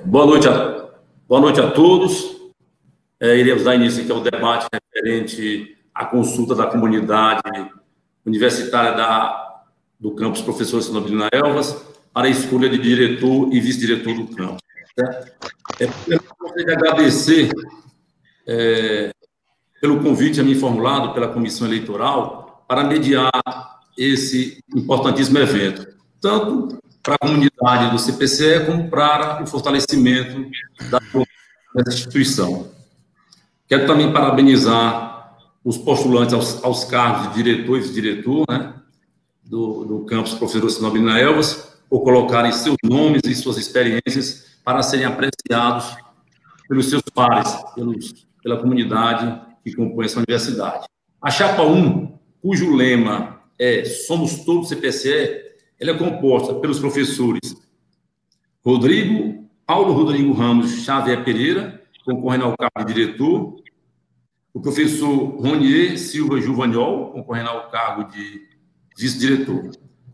Boa noite a todos. Iremos dar início aqui ao debate referente à consulta da comunidade universitária do campus Professor Sinobelina Elvas para a escolha de diretor e vice-diretor do campus. Eu gostaria de agradecer pelo convite a mim formulado pela Comissão Eleitoral para mediar esse importantíssimo evento, tanto para a comunidade do CPCE como para o fortalecimento dessa instituição. Quero também parabenizar os postulantes aos cargos de diretor e vice-diretor, né, do campus Professor Sinobelina Elvas, por colocarem seus nomes e suas experiências para serem apreciados pelos seus pares, pela comunidade que compõe essa universidade. A chapa 1, cujo lema é Somos Todos CPCE, ela é composta pelos professores Paulo Rodrigo Ramos Xavier Pereira, concorrendo ao cargo de diretor, o professor Ronier Silva Juvaniol, concorrendo ao cargo de vice-diretor.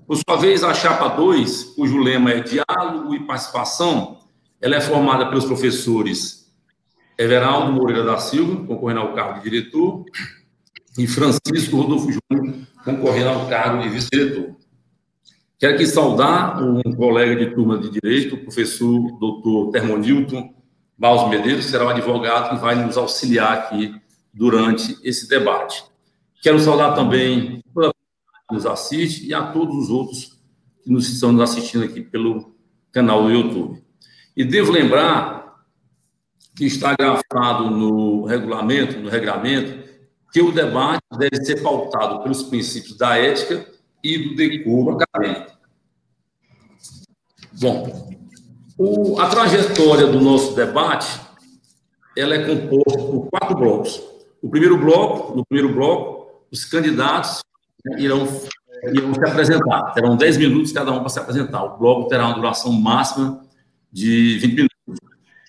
Por sua vez, a chapa 2, cujo lema é Diálogo e Participação, ela é formada pelos professores Everaldo Moreira da Silva, concorrendo ao cargo de diretor, e Francisco Rodolfo Júnior, concorrendo ao cargo de vice-diretor. Quero aqui saudar um colega de turma de Direito, o professor Dr. Termonilton Barros Medeiros, que será um advogado que vai nos auxiliar aqui durante esse debate. Quero saudar também toda a comunidade que nos assiste e a todos os outros que estão nos assistindo aqui pelo canal do YouTube. E devo lembrar que está grafado no regramento, que o debate deve ser pautado pelos princípios da ética e do decoro acadêmico. Bom, a trajetória do nosso debate, ela é composta por 4 blocos. No primeiro bloco, os candidatos irão se apresentar. Terão 10 minutos cada um para se apresentar. O bloco terá uma duração máxima de 20 minutos.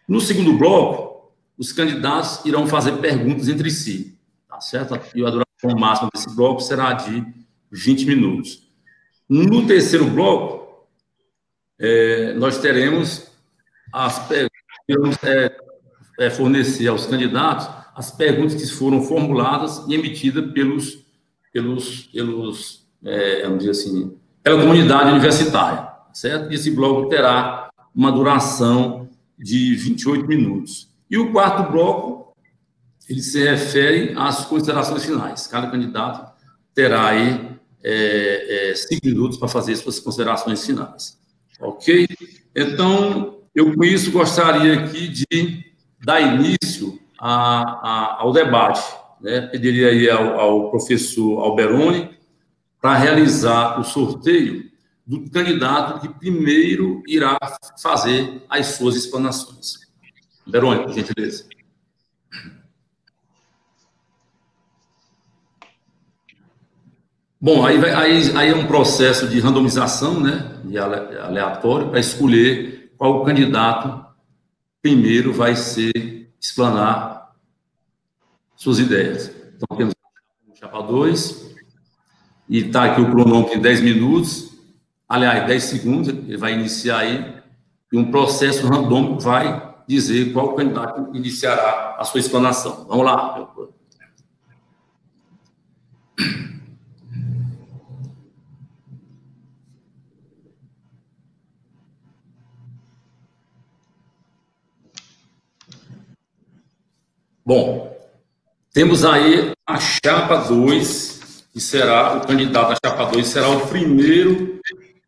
No segundo bloco, os candidatos irão fazer perguntas entre si, tá certo? E a duração máxima desse bloco será de 20 minutos. No terceiro bloco, nós teremos fornecer aos candidatos as perguntas que foram formuladas e emitidas vamos dizer assim, pela comunidade universitária, certo? E esse bloco terá uma duração de 28 minutos. E o quarto bloco, ele se refere às considerações finais. Cada candidato terá aí 5 minutos para fazer suas considerações finais. Ok? Então, eu com isso gostaria aqui de dar início ao debate, né? Pediria aí ao professor Alberoni para realizar o sorteio do candidato que primeiro irá fazer as suas explanações. Alberoni, por gentileza. Bom, aí é um processo de randomização, né, de aleatório, para escolher qual candidato primeiro vai explanar suas ideias. Então, temos a chapa 2, e está aqui o cronômetro em 10 minutos, aliás, 10 segundos, ele vai iniciar aí, e um processo randômico vai dizer qual candidato iniciará a sua explanação. Vamos lá, meu povo. Bom, temos aí a chapa 2, que será o candidato da chapa 2, será o primeiro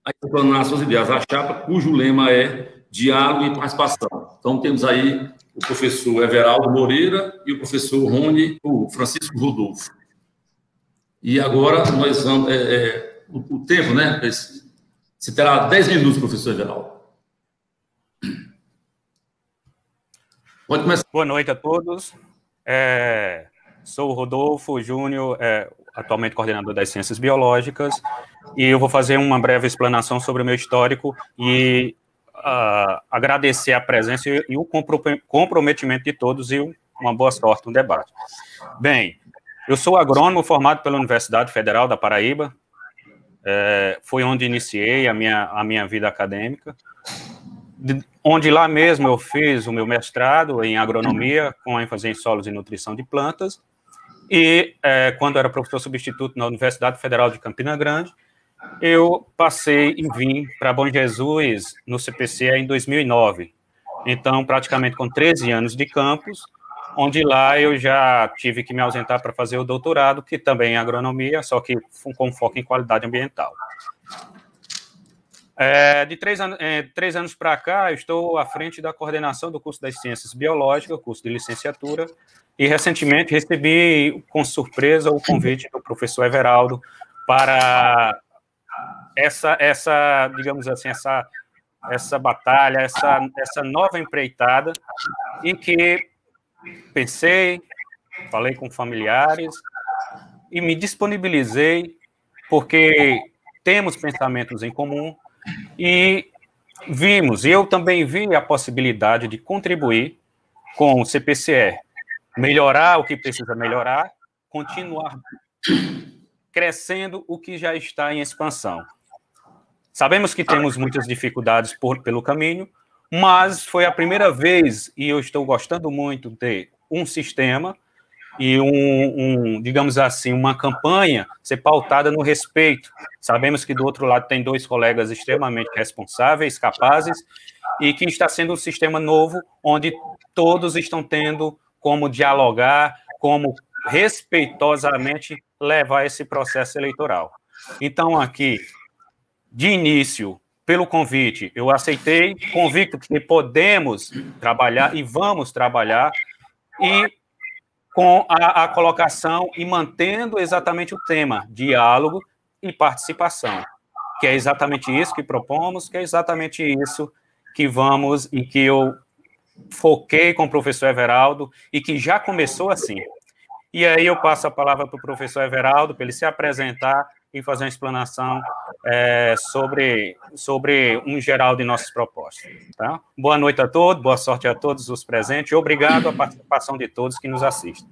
a explanar suas ideias. A chapa cujo lema é Diálogo e Participação. Então, temos aí o professor Everaldo Moreira e o professor o Francisco Rodolfo. E agora nós vamos... o tempo, né? Você terá 10 minutos, professor Everaldo. Pode começar. Boa noite a todos. Sou o Rodolfo Júnior, atualmente coordenador das Ciências Biológicas, e eu vou fazer uma breve explanação sobre o meu histórico e agradecer a presença e o comprometimento de todos e uma boa sorte no debate. Bem, eu sou agrônomo formado pela Universidade Federal da Paraíba, foi onde iniciei a minha vida acadêmica. onde lá mesmo eu fiz o meu mestrado em agronomia, com ênfase em solos e nutrição de plantas, e quando era professor substituto na Universidade Federal de Campina Grande, eu passei e vim para Bom Jesus, no CPCE, em 2009. Então, praticamente com 13 anos de campus, onde lá eu já tive que me ausentar para fazer o doutorado, que também é agronomia, só que com foco em qualidade ambiental. De 3 anos para cá, eu estou à frente da coordenação do curso das Ciências Biológicas, curso de licenciatura, e recentemente recebi, com surpresa, o convite do professor Everaldo para digamos assim, essa batalha, essa nova empreitada, em que pensei, falei com familiares e me disponibilizei, porque temos pensamentos em comum e vimos, e eu também vi a possibilidade de contribuir com o CPCE, melhorar o que precisa melhorar, continuar crescendo o que já está em expansão. Sabemos que temos muitas dificuldades pelo caminho, mas foi a primeira vez, e eu estou gostando muito de um sistema e digamos assim, uma campanha ser pautada no respeito. Sabemos que do outro lado tem 2 colegas extremamente responsáveis, capazes, e que está sendo um sistema novo, onde todos estão tendo como dialogar, como respeitosamente levar esse processo eleitoral. Então, aqui, de início, pelo convite, eu aceitei, convicto que podemos trabalhar e vamos trabalhar, e com a colocação e mantendo exatamente o tema, diálogo e participação, que é exatamente isso que propomos, que é exatamente isso que vamos, e que eu foquei com o professor Everaldo, e que já começou assim. E aí eu passo a palavra para o professor Everaldo, para ele se apresentar e fazer uma explanação sobre um geral de nossas propostas. Tá? Boa noite a todos, boa sorte a todos os presentes, e obrigado à participação de todos que nos assistem.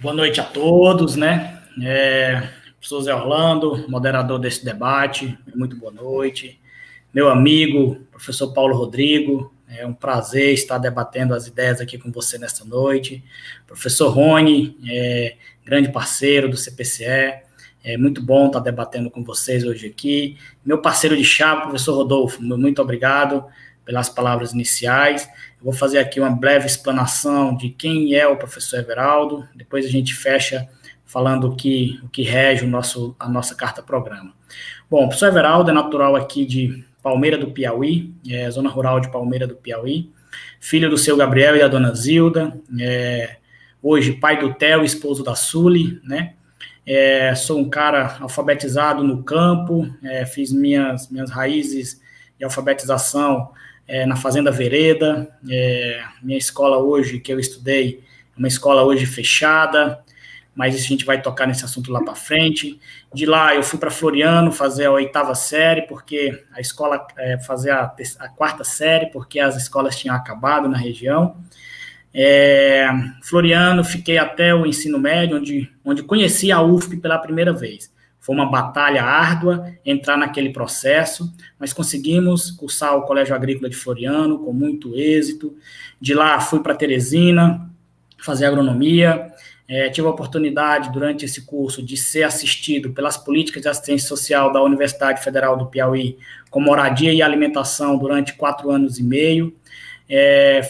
Boa noite a todos, né? Professor Zé Orlando, moderador desse debate, muito boa noite. Meu amigo, professor Paulo Rodrigo, é um prazer estar debatendo as ideias aqui com você nesta noite. Professor Rony, grande parceiro do CPCE, é muito bom estar debatendo com vocês hoje aqui. Meu parceiro de chapa, professor Rodolfo, muito obrigado pelas palavras iniciais. Eu vou fazer aqui uma breve explanação de quem é o professor Everaldo, depois a gente fecha falando o que rege a nossa carta-programa. Bom, o professor Everaldo é natural aqui de Palmeira do Piauí, zona rural de Palmeira do Piauí, filho do seu Gabriel e da dona Zilda, hoje pai do Theo, esposo da Suli, né? Sou um cara alfabetizado no campo, fiz minhas raízes de alfabetização na Fazenda Vereda, minha escola hoje, que eu estudei, é uma escola hoje fechada, mas a gente vai tocar nesse assunto lá para frente. De lá eu fui para Floriano fazer a 8ª série, porque a escola fazer a 4ª série, porque as escolas tinham acabado na região. Floriano, fiquei até o ensino médio, onde conheci a UFP pela primeira vez. Foi uma batalha árdua entrar naquele processo, mas conseguimos cursar o Colégio Agrícola de Floriano com muito êxito. De lá fui para Teresina fazer agronomia. Tive a oportunidade, durante esse curso, de ser assistido pelas políticas de assistência social da Universidade Federal do Piauí, com moradia e alimentação durante 4 anos e meio.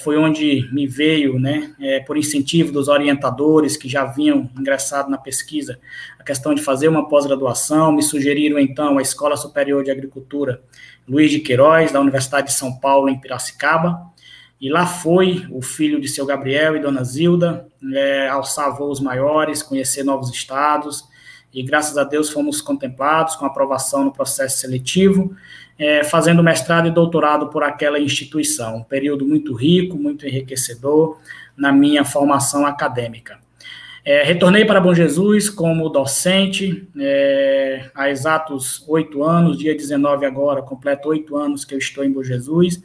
Foi onde me veio, né, por incentivo dos orientadores que já haviam ingressado na pesquisa, a questão de fazer uma pós-graduação. Me sugeriram, então, a Escola Superior de Agricultura Luiz de Queiroz, da Universidade de São Paulo, em Piracicaba. E lá foi o filho de seu Gabriel e dona Zilda, alçar voos maiores, conhecer novos estados, e graças a Deus fomos contemplados com aprovação no processo seletivo, fazendo mestrado e doutorado por aquela instituição. Um período muito rico, muito enriquecedor na minha formação acadêmica. Retornei para Bom Jesus como docente, há exatos 8 anos, dia 19 agora, completo 8 anos que eu estou em Bom Jesus.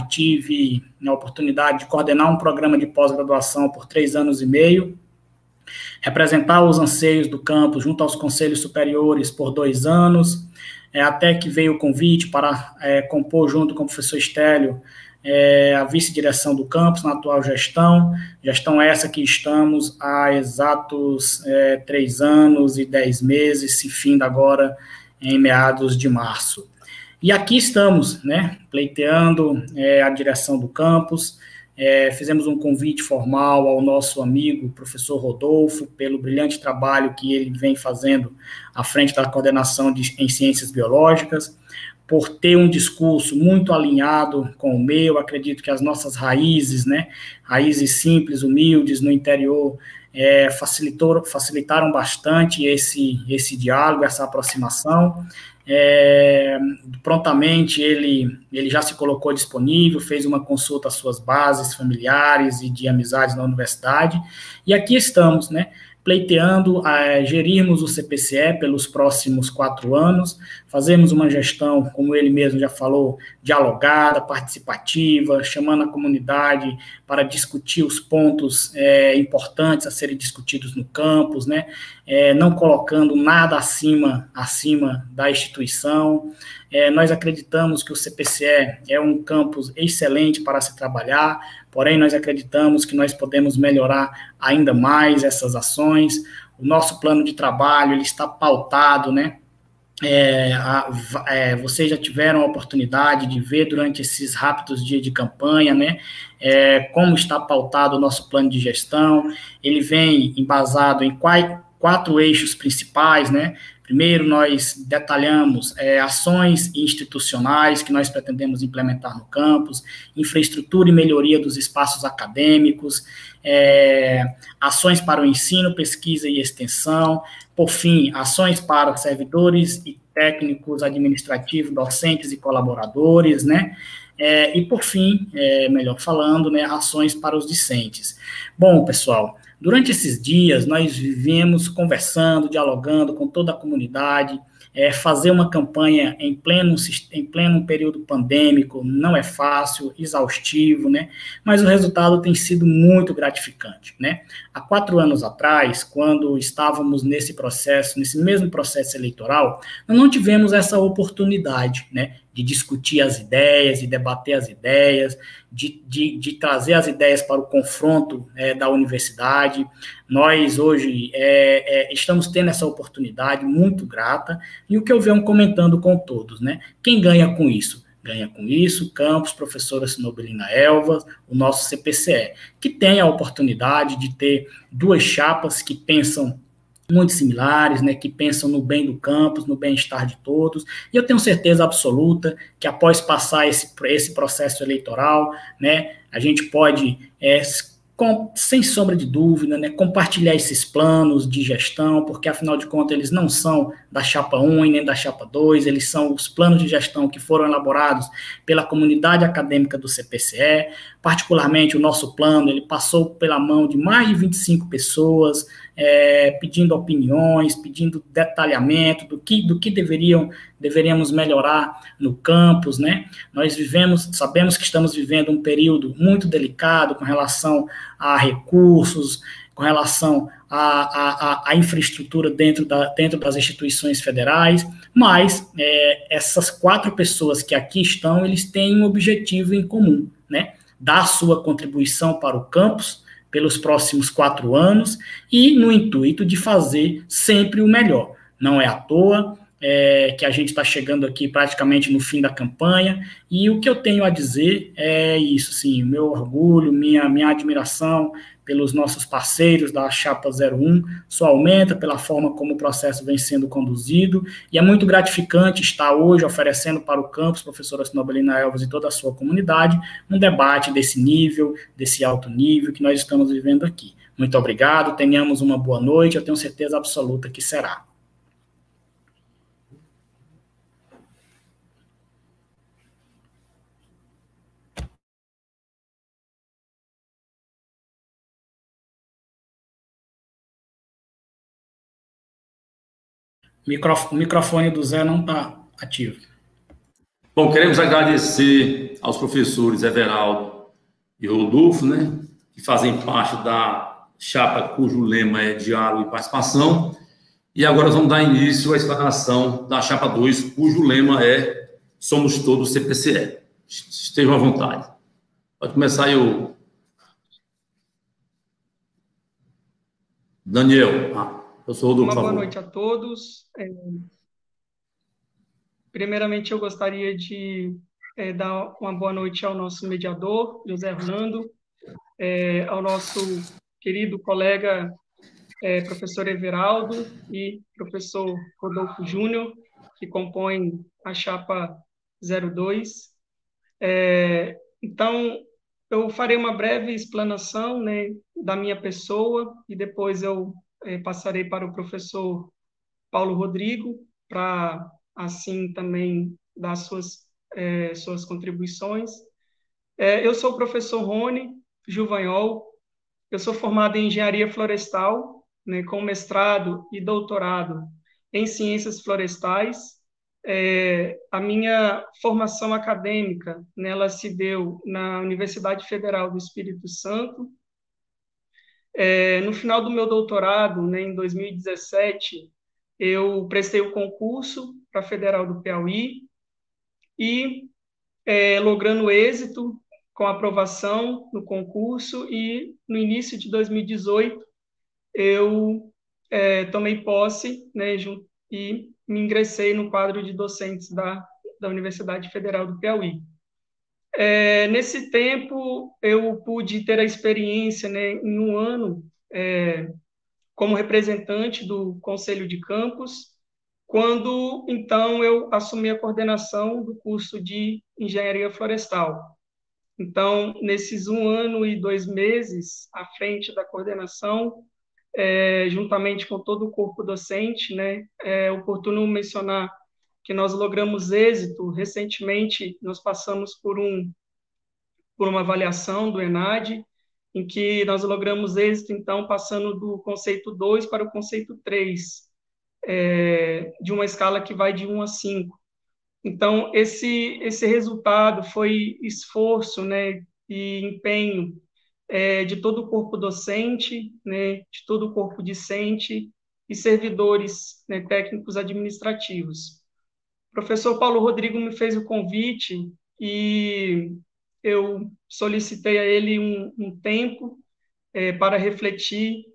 Tive a oportunidade de coordenar um programa de pós-graduação por 3 anos e meio, representar os anseios do campus junto aos conselhos superiores por 2 anos, até que veio o convite para compor junto com o professor Estélio a vice-direção do campus na atual gestão essa que estamos há exatos 3 anos e 10 meses, se finda agora em meados de março. E aqui estamos, né, pleiteando a direção do campus. Fizemos um convite formal ao nosso amigo, professor Rodolfo, pelo brilhante trabalho que ele vem fazendo à frente da coordenação em ciências biológicas, por ter um discurso muito alinhado com o meu. Acredito que as nossas raízes, né, raízes simples, humildes, no interior, facilitaram bastante esse diálogo, essa aproximação. Prontamente ele já se colocou disponível, fez uma consulta às suas bases familiares e de amizades na universidade, e aqui estamos, né, pleiteando gerirmos o CPCE pelos próximos 4 anos, fazemos uma gestão, como ele mesmo já falou, dialogada, participativa, chamando a comunidade para discutir os pontos importantes a serem discutidos no campus, né, não colocando nada acima da instituição. Nós acreditamos que o CPCE é um campus excelente para se trabalhar, porém nós acreditamos que nós podemos melhorar ainda mais essas ações. O nosso plano de trabalho ele está pautado, né? Vocês já tiveram a oportunidade de ver durante esses rápidos dias de campanha, né, como está pautado o nosso plano de gestão. Ele vem embasado em 4 eixos principais, né? Primeiro, nós detalhamos ações institucionais que nós pretendemos implementar no campus, infraestrutura e melhoria dos espaços acadêmicos, ações para o ensino, pesquisa e extensão, por fim, ações para servidores e técnicos administrativos, docentes e colaboradores, né? E, por fim, melhor falando, né, ações para os discentes. Bom, pessoal, durante esses dias, nós vivemos conversando, dialogando com toda a comunidade. Fazer uma campanha em pleno período pandêmico não é fácil, exaustivo, né? Mas o resultado tem sido muito gratificante, né? Há 4 anos atrás, quando estávamos nesse mesmo processo eleitoral, nós não tivemos essa oportunidade, né, de discutir as ideias, de debater as ideias, de trazer as ideias para o confronto da universidade. Nós, hoje, estamos tendo essa oportunidade muito grata, e o que eu venho comentando com todos, né? Quem ganha com isso? Ganha com isso campus, professora Sinobelina Elvas, o nosso CPCE, que tem a oportunidade de ter 2 chapas que pensam muito similares, né, que pensam no bem do campus, no bem-estar de todos, e eu tenho certeza absoluta que após passar esse processo eleitoral, né, a gente pode, sem sombra de dúvida, né, compartilhar esses planos de gestão, porque afinal de contas eles não são da chapa 1 e nem da chapa 2, eles são os planos de gestão que foram elaborados pela comunidade acadêmica do CPCE. Particularmente o nosso plano, ele passou pela mão de mais de 25 pessoas, pedindo opiniões, pedindo detalhamento do que deveríamos melhorar no campus, né? Nós sabemos que estamos vivendo um período muito delicado com relação a recursos, com relação à infraestrutura dentro das instituições federais, mas essas 4 pessoas que aqui estão, eles têm um objetivo em comum, né? Dar sua contribuição para o campus pelos próximos 4 anos e no intuito de fazer sempre o melhor. Não é à toa que a gente está chegando aqui praticamente no fim da campanha, e o que eu tenho a dizer é isso, sim, o meu orgulho, minha admiração pelos nossos parceiros da Chapa 01 só aumenta pela forma como o processo vem sendo conduzido, e é muito gratificante estar hoje oferecendo para o campus, professora Sinobelina Elvas e toda a sua comunidade, um debate desse nível, desse alto nível que nós estamos vivendo aqui. Muito obrigado, tenhamos uma boa noite, eu tenho certeza absoluta que será. O microfone do Zé não está ativo. Bom, queremos agradecer aos professores Everaldo e Rodolfo, né, que fazem parte da chapa cujo lema é diálogo e participação. E agora nós vamos dar início à explanação da chapa 2, cujo lema é Somos Todos CPCE. Estejam à vontade. Pode começar aí o Daniel. Professor Rodolfo, por favor. Boa noite a todos. Primeiramente, eu gostaria de dar uma boa noite ao nosso mediador, José Orlando, ao nosso querido colega, professor Everaldo e professor Rodolfo Júnior, que compõem a chapa 02. Então, eu farei uma breve explanação, né, da minha pessoa e depois eu passarei para o professor Paulo Rodrigo para, assim, também dar suas contribuições. Eu sou o professor Rony Juvanhol, eu sou formado em Engenharia Florestal, né, com mestrado e doutorado em Ciências Florestais. A minha formação acadêmica, né, ela se deu na Universidade Federal do Espírito Santo. No final do meu doutorado, né, em 2017, eu prestei o concurso para a Federal do Piauí e, logrando êxito com a aprovação no concurso, e no início de 2018 eu tomei posse, né, e me ingressei no quadro de docentes da Universidade Federal do Piauí. Nesse tempo, eu pude ter a experiência, né, em um ano, como representante do Conselho de Campus, quando, então, eu assumi a coordenação do curso de Engenharia Florestal. Então, nesses 1 ano e 2 meses à frente da coordenação, juntamente com todo o corpo docente, né, é oportuno mencionar que nós logramos êxito. Recentemente, nós passamos por uma avaliação do ENAD, em que nós logramos êxito, então, passando do conceito 2 para o conceito 3, de uma escala que vai de 1 a 5. Então, esse resultado foi esforço, né, e empenho de todo o corpo docente, né, de todo o corpo discente e servidores, né, técnicos administrativos. O professor Paulo Rodrigo me fez o convite e eu solicitei a ele um tempo para refletir,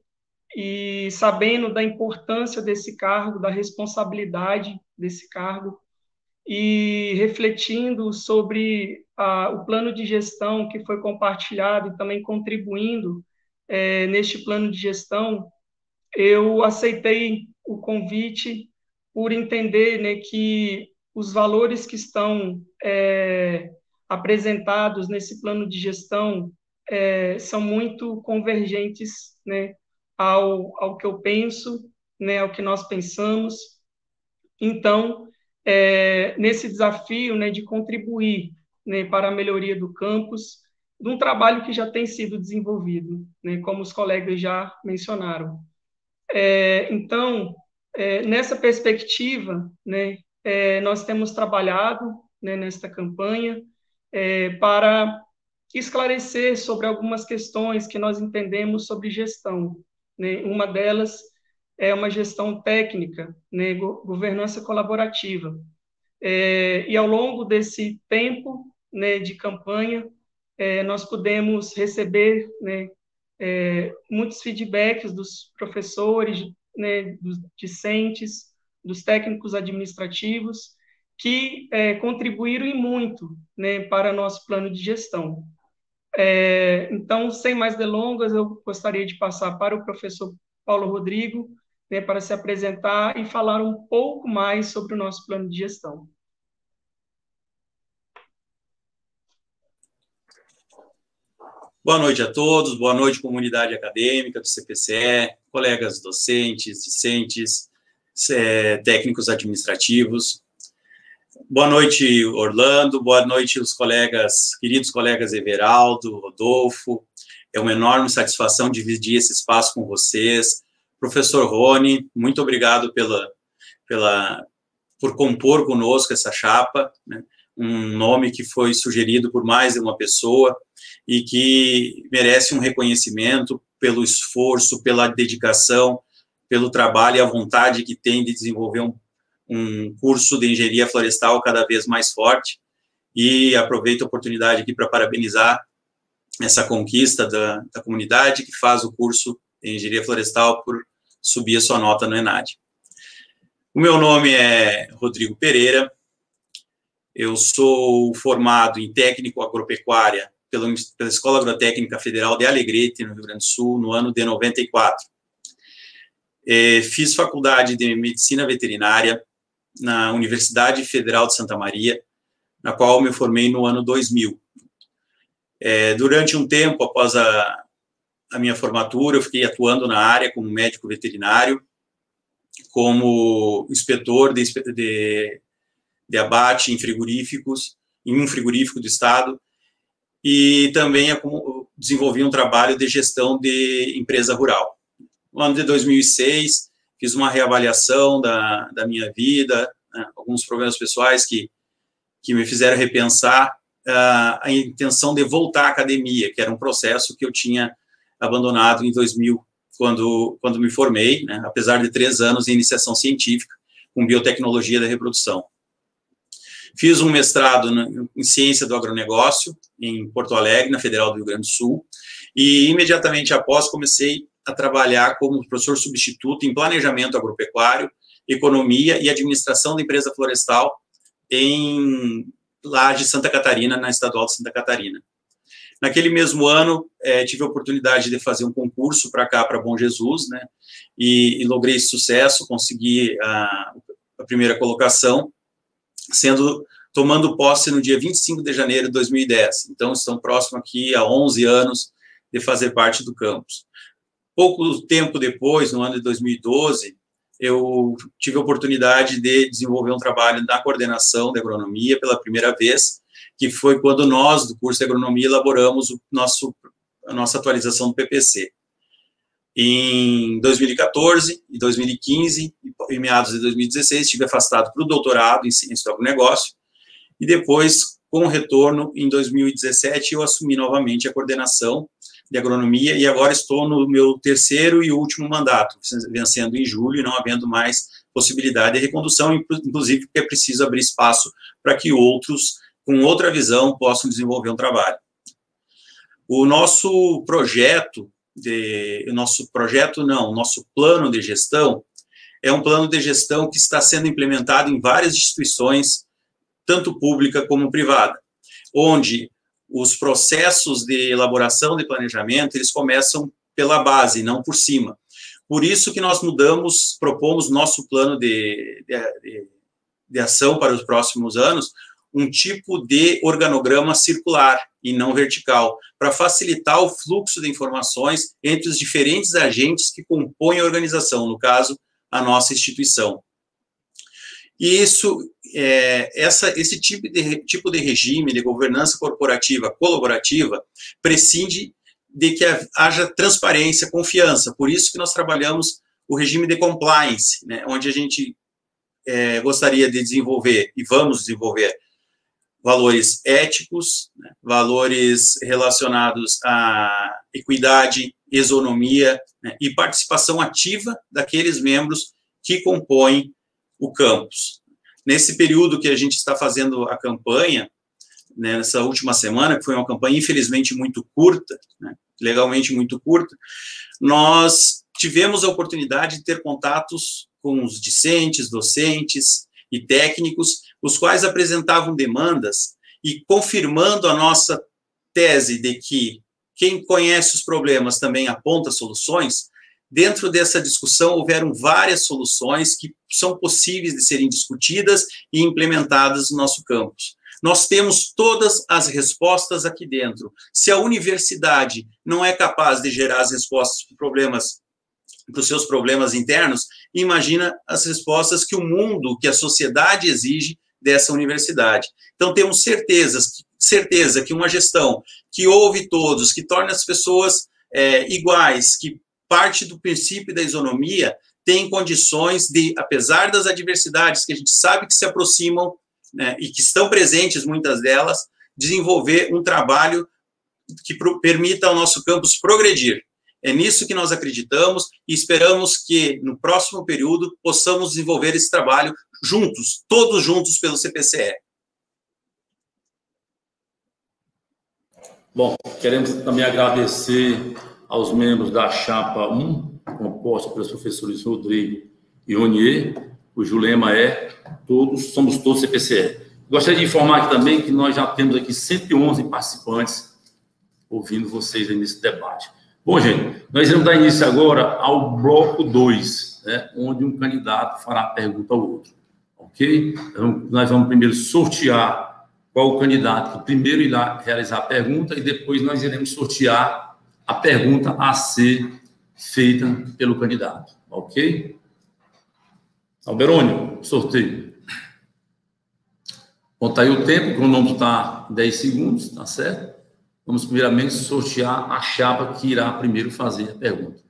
e sabendo da importância desse cargo, da responsabilidade desse cargo, e refletindo sobre o plano de gestão que foi compartilhado e também contribuindo neste plano de gestão, eu aceitei o convite por entender, né, que os valores que estão apresentados nesse plano de gestão são muito convergentes, né, ao que eu penso, né, ao que nós pensamos. Então, nesse desafio, né, de contribuir, né, para a melhoria do campus, de um trabalho que já tem sido desenvolvido, né, como os colegas já mencionaram. Então, nessa perspectiva, né, nós temos trabalhado, né, nesta campanha para esclarecer sobre algumas questões que nós entendemos sobre gestão, né? Uma delas é uma gestão técnica, né, governança colaborativa. E ao longo desse tempo, né, de campanha, nós pudemos receber, né, muitos feedbacks dos professores, né, dos discentes, dos técnicos administrativos, que contribuíram e muito, né, para nosso plano de gestão. Então, sem mais delongas, eu gostaria de passar para o professor Paulo Rodrigo, né, para se apresentar e falar um pouco mais sobre o nosso plano de gestão. Boa noite a todos, boa noite, comunidade acadêmica do CPCE, colegas docentes, discentes, técnicos administrativos. Boa noite, Orlando, boa noite, os queridos colegas Everaldo, Rodolfo. É uma enorme satisfação dividir esse espaço com vocês. Professor Rony, muito obrigado por compor conosco essa chapa, né? Um nome que foi sugerido por mais de uma pessoa e que merece um reconhecimento pelo esforço, pela dedicação, pelo trabalho e a vontade que tem de desenvolver um curso de engenharia florestal cada vez mais forte. E aproveito a oportunidade aqui para parabenizar essa conquista da comunidade que faz o curso de engenharia florestal por subir a sua nota no ENAD. O meu nome é Rodrigo Pereira, eu sou formado em técnico agropecuária pela Escola Agrotécnica Federal de Alegrete, no Rio Grande do Sul, no ano de 94. Fiz faculdade de Medicina Veterinária na Universidade Federal de Santa Maria, na qual me formei no ano 2000. Durante um tempo, após a minha formatura, eu fiquei atuando na área como médico veterinário, como inspetor de abate em frigoríficos, em um frigorífico do estado, e também desenvolvi um trabalho de gestão de empresa rural. No ano de 2006, fiz uma reavaliação da minha vida, né, alguns problemas pessoais que me fizeram repensar a intenção de voltar à academia, que era um processo que eu tinha abandonado em 2000, quando me formei, né, apesar de 3 anos em iniciação científica, com biotecnologia da reprodução. Fiz um mestrado em ciência do agronegócio, em Porto Alegre, na Federal do Rio Grande do Sul, e imediatamente após comecei a trabalhar como professor substituto em planejamento agropecuário, economia e administração da empresa florestal em Laje, Santa Catarina, na Estadual de Santa Catarina. Naquele mesmo ano, tive a oportunidade de fazer um concurso para cá, para Bom Jesus, né, e logrei sucesso, consegui a primeira colocação, tomando posse no dia 25 de janeiro de 2010. Então, estão próximos aqui a 11 anos de fazer parte do campus. Pouco tempo depois, no ano de 2012, eu tive a oportunidade de desenvolver um trabalho na coordenação da agronomia pela primeira vez, que foi quando nós, do curso de agronomia, elaboramos a nossa atualização do PPC. Em 2014 e 2015, e meados de 2016, estive afastado para o doutorado em ciência do agronegócio, e depois, com o retorno, em 2017, eu assumi novamente a coordenação de agronomia, e agora estou no meu 3º e último mandato, vencendo em julho, e não havendo mais possibilidade de recondução, inclusive porque é preciso abrir espaço para que outros, com outra visão, possam desenvolver um trabalho. O nosso plano de gestão é um plano de gestão que está sendo implementado em várias instituições, tanto pública como privada, onde os processos de elaboração de planejamento, eles começam pela base, não por cima. Por isso que nós propomos nosso plano de ação para os próximos anos, um tipo de organograma circular e não vertical, para facilitar o fluxo de informações entre os diferentes agentes que compõem a organização, no caso, a nossa instituição. E esse tipo de regime de governança corporativa colaborativa prescinde de que haja transparência, confiança. Por isso que nós trabalhamos o regime de compliance, né, onde a gente gostaria de desenvolver, e vamos desenvolver, valores éticos, né, valores relacionados à equidade, isonomia, né, e participação ativa daqueles membros que compõem o campus. Nesse período que a gente está fazendo a campanha, né, nessa última semana, que foi uma campanha infelizmente muito curta, né, legalmente muito curta, nós tivemos a oportunidade de ter contatos com os discentes, docentes e técnicos, os quais apresentavam demandas e confirmando a nossa tese de que quem conhece os problemas também aponta soluções. Dentro dessa discussão, houveram várias soluções que são possíveis de serem discutidas e implementadas no nosso campus. Nós temos todas as respostas aqui dentro. Se a universidade não é capaz de gerar as respostas para os seus problemas internos, imagina as respostas que o mundo, que a sociedade exige dessa universidade. Então, temos certeza que uma gestão que ouve todos, que torna as pessoas iguais, que parte do princípio da isonomia, tem condições de, apesar das adversidades que a gente sabe que se aproximam, né, e que estão presentes, muitas delas, desenvolver um trabalho que permita ao nosso campus progredir. É nisso que nós acreditamos e esperamos que, no próximo período, possamos desenvolver esse trabalho juntos, todos juntos pelo CPCE. Bom, queremos também agradecer aos membros da Chapa 1, composta pelos professores Rodrigo e Ronier, cujo lema é somos todos CPCE. Gostaria de informar aqui também que nós já temos aqui 111 participantes ouvindo vocês aí nesse debate. Bom, gente, nós vamos dar início agora ao bloco 2, né, onde um candidato fará a pergunta ao outro, ok? Então, nós vamos primeiro sortear qual o candidato que primeiro irá realizar a pergunta e depois nós iremos sortear a pergunta a ser feita pelo candidato, ok? Alberônio, sorteio. Bom, tá aí o tempo, o cronômetro está 10 segundos, tá certo? Vamos primeiramente sortear a chapa que irá primeiro fazer a pergunta.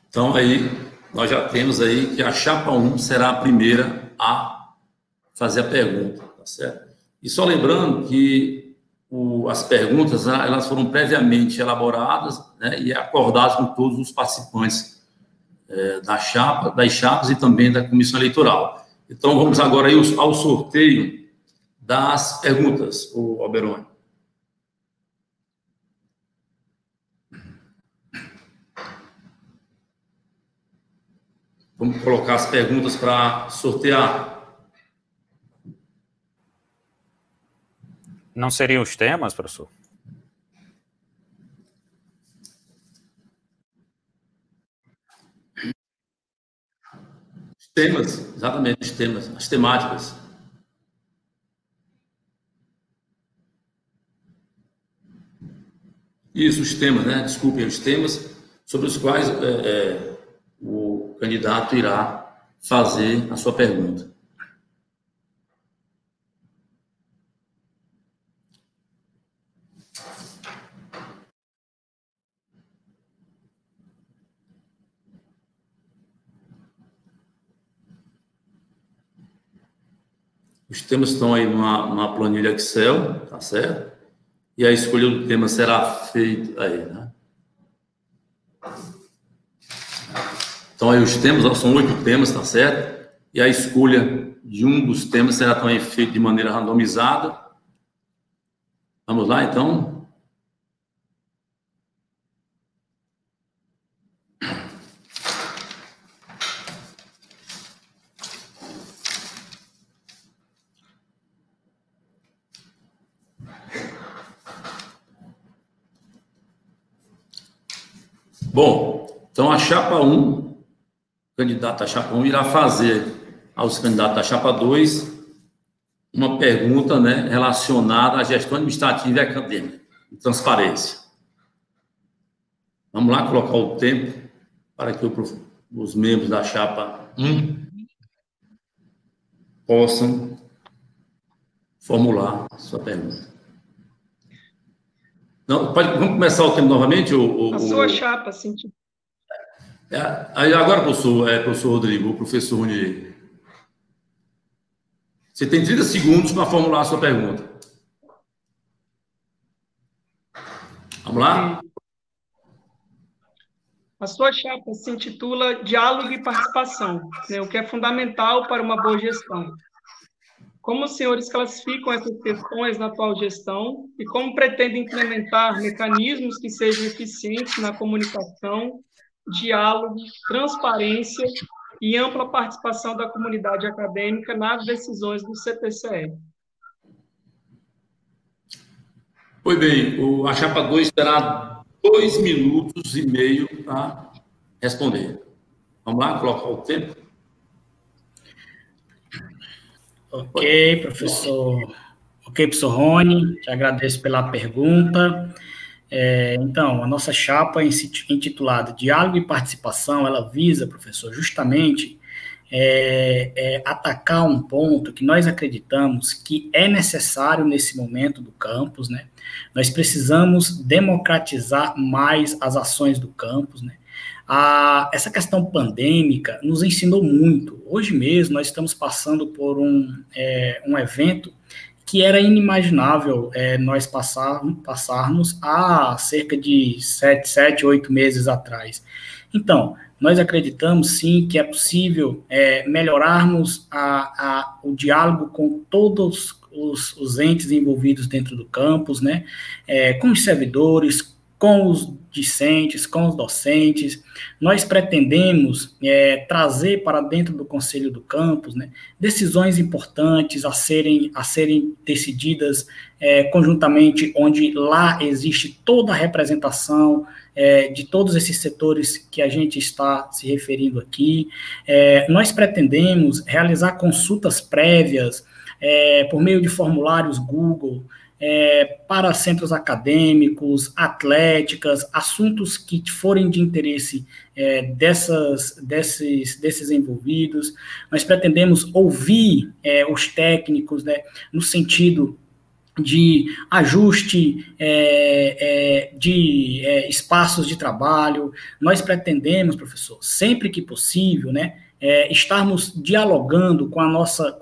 Então, aí, nós já temos aí que a chapa 1 será a primeira a fazer a pergunta, tá certo? E só lembrando que as perguntas, elas foram previamente elaboradas, né, e acordadas com todos os participantes das chapas e também da comissão eleitoral. Então, vamos agora aí ao sorteio das perguntas, o Alberoni. Vamos colocar as perguntas para sortear. Não seriam os temas, professor? Os temas, exatamente, os temas, as temáticas. Isso, os temas, né? Desculpem, os temas sobre os quais o candidato irá fazer a sua pergunta. Os temas estão aí numa planilha Excel, tá certo? E a escolha do tema será feita aí, né? Então, aí os temas, são 8 temas, tá certo? E a escolha de um dos temas será também feita de maneira randomizada. Vamos lá, então? Bom, então a chapa 1, o candidato da chapa 1 irá fazer aos candidatos da chapa 2 uma pergunta, né, relacionada à gestão administrativa e acadêmica e transparência. Vamos lá colocar o tempo para que os membros da chapa 1 possam formular a sua pergunta. Não, vamos começar o tempo novamente? A sua chapa, sim. Agora, professor Rodrigo, o professor Ronier. Você tem 30 segundos para formular a sua pergunta. Vamos lá? A sua chapa se intitula Diálogo e Participação, né, o que é fundamental para uma boa gestão. Como os senhores classificam essas questões na atual gestão e como pretendem implementar mecanismos que sejam eficientes na comunicação, diálogo, transparência e ampla participação da comunidade acadêmica nas decisões do CPCE? Pois bem, a chapa 2 terá 2 minutos e meio para responder. Vamos lá, colocar o tempo. Ok, professor Rony, te agradeço pela pergunta. Então, a nossa chapa intitulada Diálogo e Participação, ela visa, professor, justamente atacar um ponto que nós acreditamos que é necessário nesse momento do campus, né? Nós precisamos democratizar mais as ações do campus, né? Essa questão pandêmica nos ensinou muito. Hoje mesmo nós estamos passando por um evento que era inimaginável nós passarmos há cerca de 7, 8 meses atrás. Então, nós acreditamos, sim, que é possível melhorarmos o diálogo com todos os entes envolvidos dentro do campus, né? Com os servidores, com os discentes, com os docentes. Nós pretendemos trazer para dentro do Conselho do Campus, né, decisões importantes a serem decididas conjuntamente, onde lá existe toda a representação de todos esses setores que a gente está se referindo aqui. Nós pretendemos realizar consultas prévias por meio de formulários Google, para centros acadêmicos, atléticas, assuntos que forem de interesse desses envolvidos. Nós pretendemos ouvir os técnicos, né, no sentido de ajuste de espaços de trabalho. Nós pretendemos, professor, sempre que possível, né, estarmos dialogando com a nossa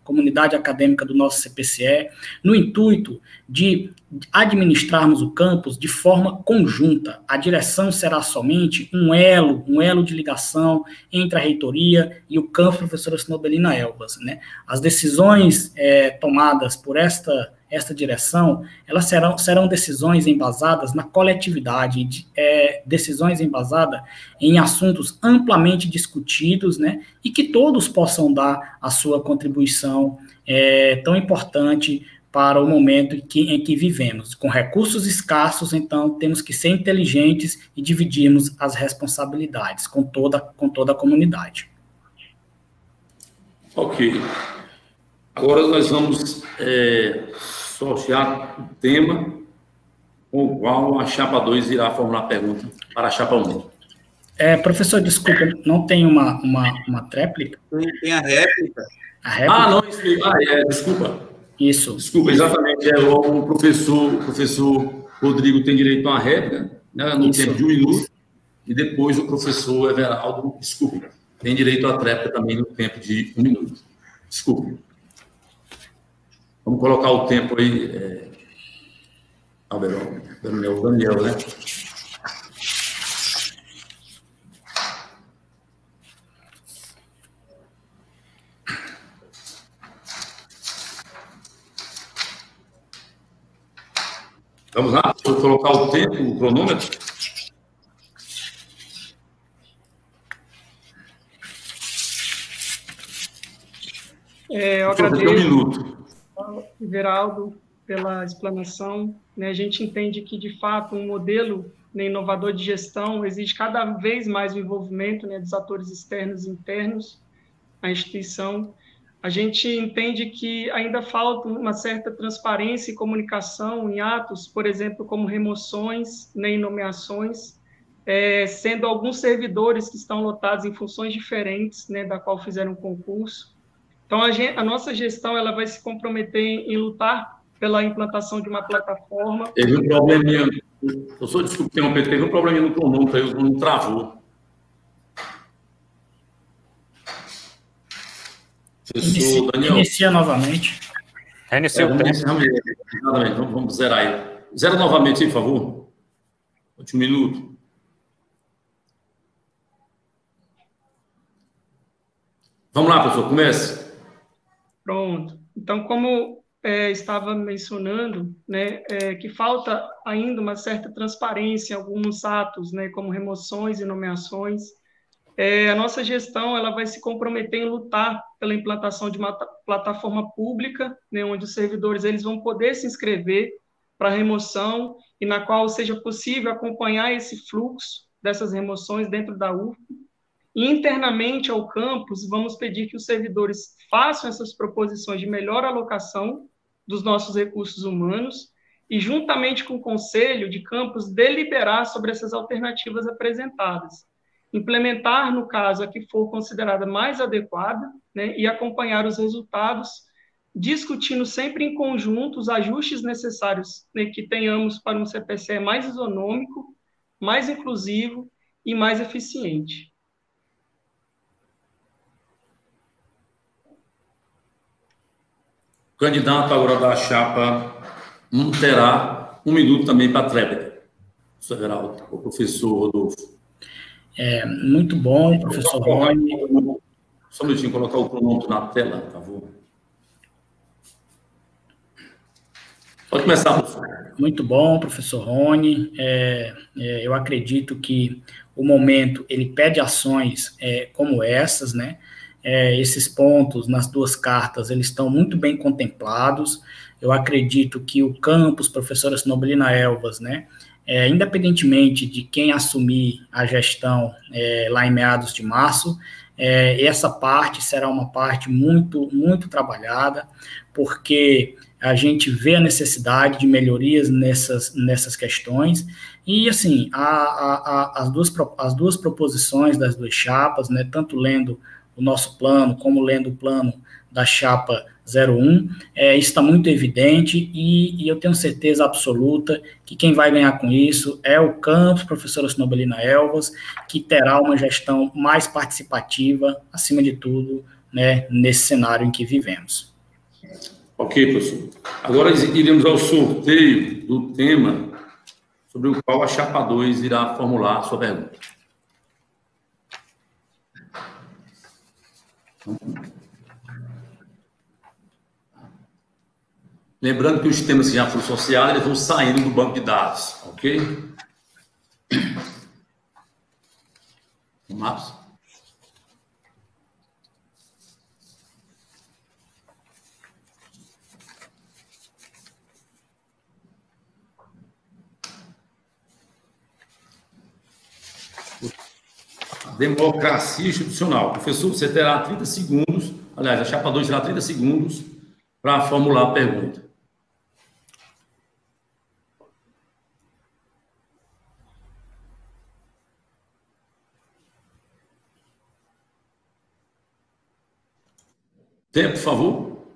comunidade acadêmica do nosso CPCE, no intuito de administrarmos o campus de forma conjunta. A direção será somente um elo de ligação entre a reitoria e o campus Professora Sinobelina Elbas, né? As decisões tomadas por esta direção, elas serão decisões embasadas na coletividade, decisões embasadas em assuntos amplamente discutidos, né, e que todos possam dar a sua contribuição tão importante para o momento em que vivemos. Com recursos escassos, então, temos que ser inteligentes e dividirmos as responsabilidades com toda a comunidade. Ok. Agora nós vamos sortear o tema com o qual a chapa 2 irá formular a pergunta para a chapa 1. Professor, desculpa, não tem uma tréplica? Tem a réplica. A réplica? Não, desculpa. Isso. Desculpa, exatamente. O professor Rodrigo tem direito a uma réplica, né, no tempo de 1 minuto, e depois o professor Everaldo, desculpe, tem direito à tréplica também no tempo de 1 minuto. Desculpe. Vamos colocar o tempo aí, Daniel, né? Vamos lá, vou colocar o tempo, o cronômetro. Eu agradeço, 1 minuto. Everaldo, pela explanação. Né, a gente entende que, de fato, um modelo, né, inovador de gestão exige cada vez mais o envolvimento, né, dos atores externos e internos à instituição. A gente entende que ainda falta uma certa transparência e comunicação em atos, por exemplo, como remoções, né, e nomeações, sendo alguns servidores que estão lotados em funções diferentes, né, da qual fizeram concurso. Então, a nossa gestão ela vai se comprometer em lutar pela implantação de uma plataforma. Teve um probleminha, professor, desculpe interromper, teve um probleminha no cronômetro, aí não travou. Professor Daniel. Inicia novamente. Reinicia o tempo. Exatamente, vamos zerar aí. Zera novamente aí, por favor. Último minuto. Vamos lá, professor, comece. Pronto. Então, como estava mencionando, né, que falta ainda uma certa transparência em alguns atos, né, como remoções e nomeações. A nossa gestão ela vai se comprometer em lutar pela implantação de uma plataforma pública, né, onde os servidores eles vão poder se inscrever para remoção e na qual seja possível acompanhar esse fluxo dessas remoções dentro da UF. E internamente ao campus, vamos pedir que os servidores façam essas proposições de melhor alocação dos nossos recursos humanos e, juntamente com o conselho de campus, deliberar sobre essas alternativas apresentadas. implementar, no caso, a que for considerada mais adequada, né, e acompanhar os resultados, discutindo sempre em conjunto os ajustes necessários, né, que tenhamos para um CPCE mais isonômico, mais inclusivo e mais eficiente. O candidato agora da chapa 1 terá 1 minuto também para a tréplica. Professor Everaldo, o professor Rodolfo. Muito bom, professor Rony. Só um minutinho, colocar o cronômetro na tela, por favor. Pode começar, professor. Muito bom, professor Rony. Eu acredito que o momento, ele pede ações como essas, né? Esses pontos nas duas cartas, eles estão muito bem contemplados. Eu acredito que o campus, professora Sinoblina Elvas, né? Independentemente de quem assumir a gestão lá em meados de março, essa parte será uma parte muito, muito trabalhada, porque a gente vê a necessidade de melhorias nessas questões, e, assim, as duas proposições das duas chapas, né, tanto lendo o nosso plano, como lendo o plano da chapa 01, está muito evidente, e eu tenho certeza absoluta que quem vai ganhar com isso é o campus, professora Sinoblina Elvas, que terá uma gestão mais participativa, acima de tudo, né, nesse cenário em que vivemos. Ok, professor. Agora iremos ao sorteio do tema sobre o qual a chapa 2 irá formular a sua pergunta. Lembrando que os temas que já foram associados, eles vão saindo do banco de dados, ok? Vamos lá. Democracia institucional. Professor, você terá 30 segundos, aliás, a chapa 2 terá 30 segundos para formular a pergunta. Tempo, por favor.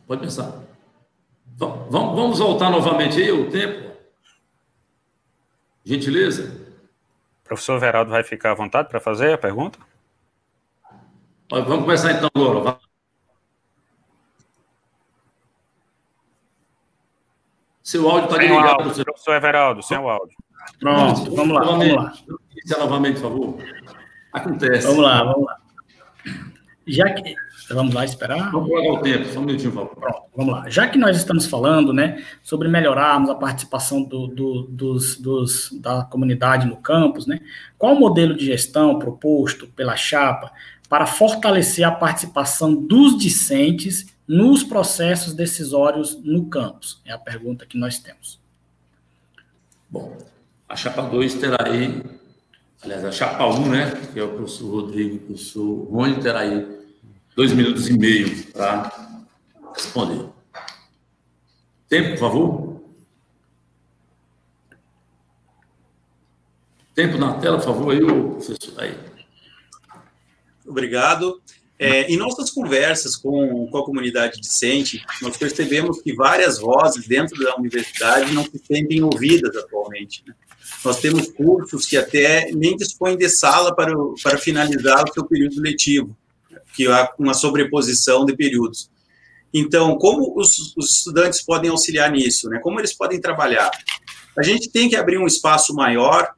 Pode pensar. Vamos voltar novamente aí o tempo? Gentileza. O professor Everaldo vai ficar à vontade para fazer a pergunta? Vamos começar então agora. Seu áudio está desligado. Professor Everaldo, sem o áudio. Pronto, vamos lá. Iniciar novamente, por favor. Acontece. Vamos lá. Vamos lá esperar. Vamos colocar o tempo, só um minutinho, por favor. Pronto, vamos lá. Já que nós estamos falando, né, sobre melhorarmos a participação da comunidade no campus, né, qual o modelo de gestão proposto pela chapa para fortalecer a participação dos discentes nos processos decisórios no campus? É a pergunta que nós temos. Bom, a chapa 2 terá aí, aliás, a chapa 1, né, que é o professor Rodrigo e o professor Rony, terá aí 2 minutos e meio para responder. Tempo, por favor. Tempo na tela, por favor, aí, professor. Aí. Obrigado. Em nossas conversas com a comunidade discente, nós percebemos que várias vozes dentro da universidade não se sentem ouvidas atualmente, né? Nós temos cursos que até nem dispõem de sala para finalizar o seu período letivo, que há uma sobreposição de períodos. Então, como os estudantes podem auxiliar nisso, né? Como eles podem trabalhar? A gente tem que abrir um espaço maior,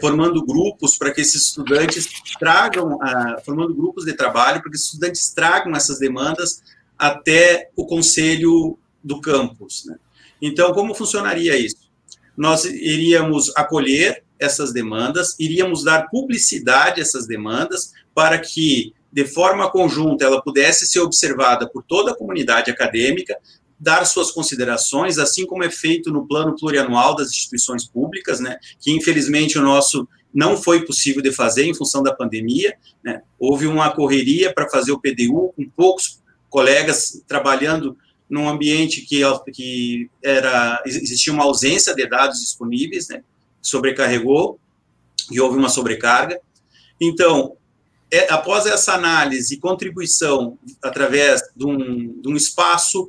formando grupos para que esses estudantes tragam, formando grupos de trabalho para que esses estudantes tragam essas demandas até o conselho do campus, né? Então, como funcionaria isso? Nós iríamos acolher essas demandas, iríamos dar publicidade a essas demandas para que, de forma conjunta, ela pudesse ser observada por toda a comunidade acadêmica, dar suas considerações, assim como é feito no plano plurianual das instituições públicas, né, que infelizmente o nosso não foi possível de fazer em função da pandemia, né, houve uma correria para fazer o PDU, com poucos colegas trabalhando num ambiente que existia uma ausência de dados disponíveis, né? Sobrecarregou e houve uma sobrecarga. Então, após essa análise e contribuição através de um espaço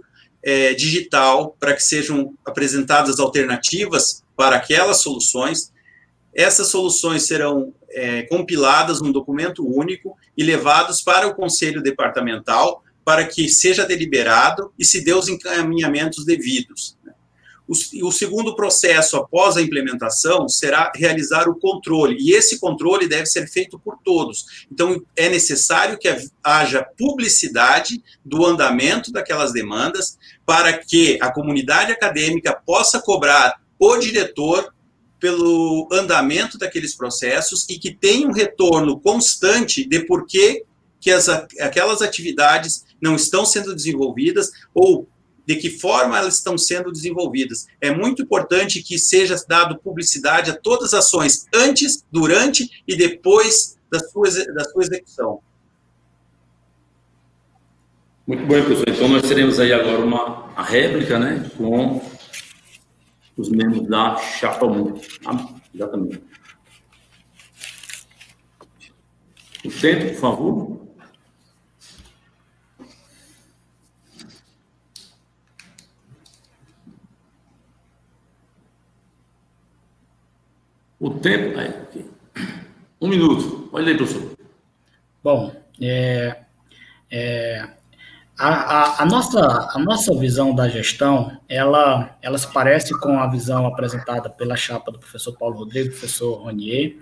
digital para que sejam apresentadas alternativas para aquelas soluções, essas soluções serão compiladas num documento único e levados para o Conselho Departamental para que seja deliberado e se dê os encaminhamentos devidos. O segundo processo, após a implementação, será realizar o controle, e esse controle deve ser feito por todos. Então, é necessário que haja publicidade do andamento daquelas demandas, para que a comunidade acadêmica possa cobrar o diretor pelo andamento daqueles processos e que tenha um retorno constante de por que aquelas atividades não estão sendo desenvolvidas ou de que forma elas estão sendo desenvolvidas. É muito importante que seja dado publicidade a todas as ações, antes, durante e depois da sua execução. Muito bem, professor. Então, nós teremos aí agora a réplica, né, com os membros da Chapa 1. Exatamente. O tempo, por favor. O tempo... aqui. 1 minuto. Pode ler, professor. Bom, a nossa visão da gestão, ela se parece com a visão apresentada pela chapa do professor Paulo Rodrigo, professor Ronier.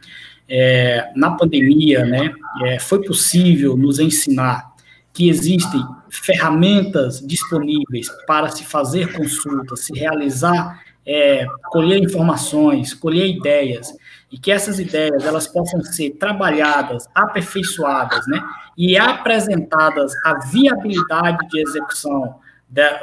Na pandemia, né, foi possível nos ensinar que existem ferramentas disponíveis para se fazer consultas, se realizar, colher informações, colher ideias, e que essas ideias elas possam ser trabalhadas, aperfeiçoadas, né, e apresentadas a viabilidade de execução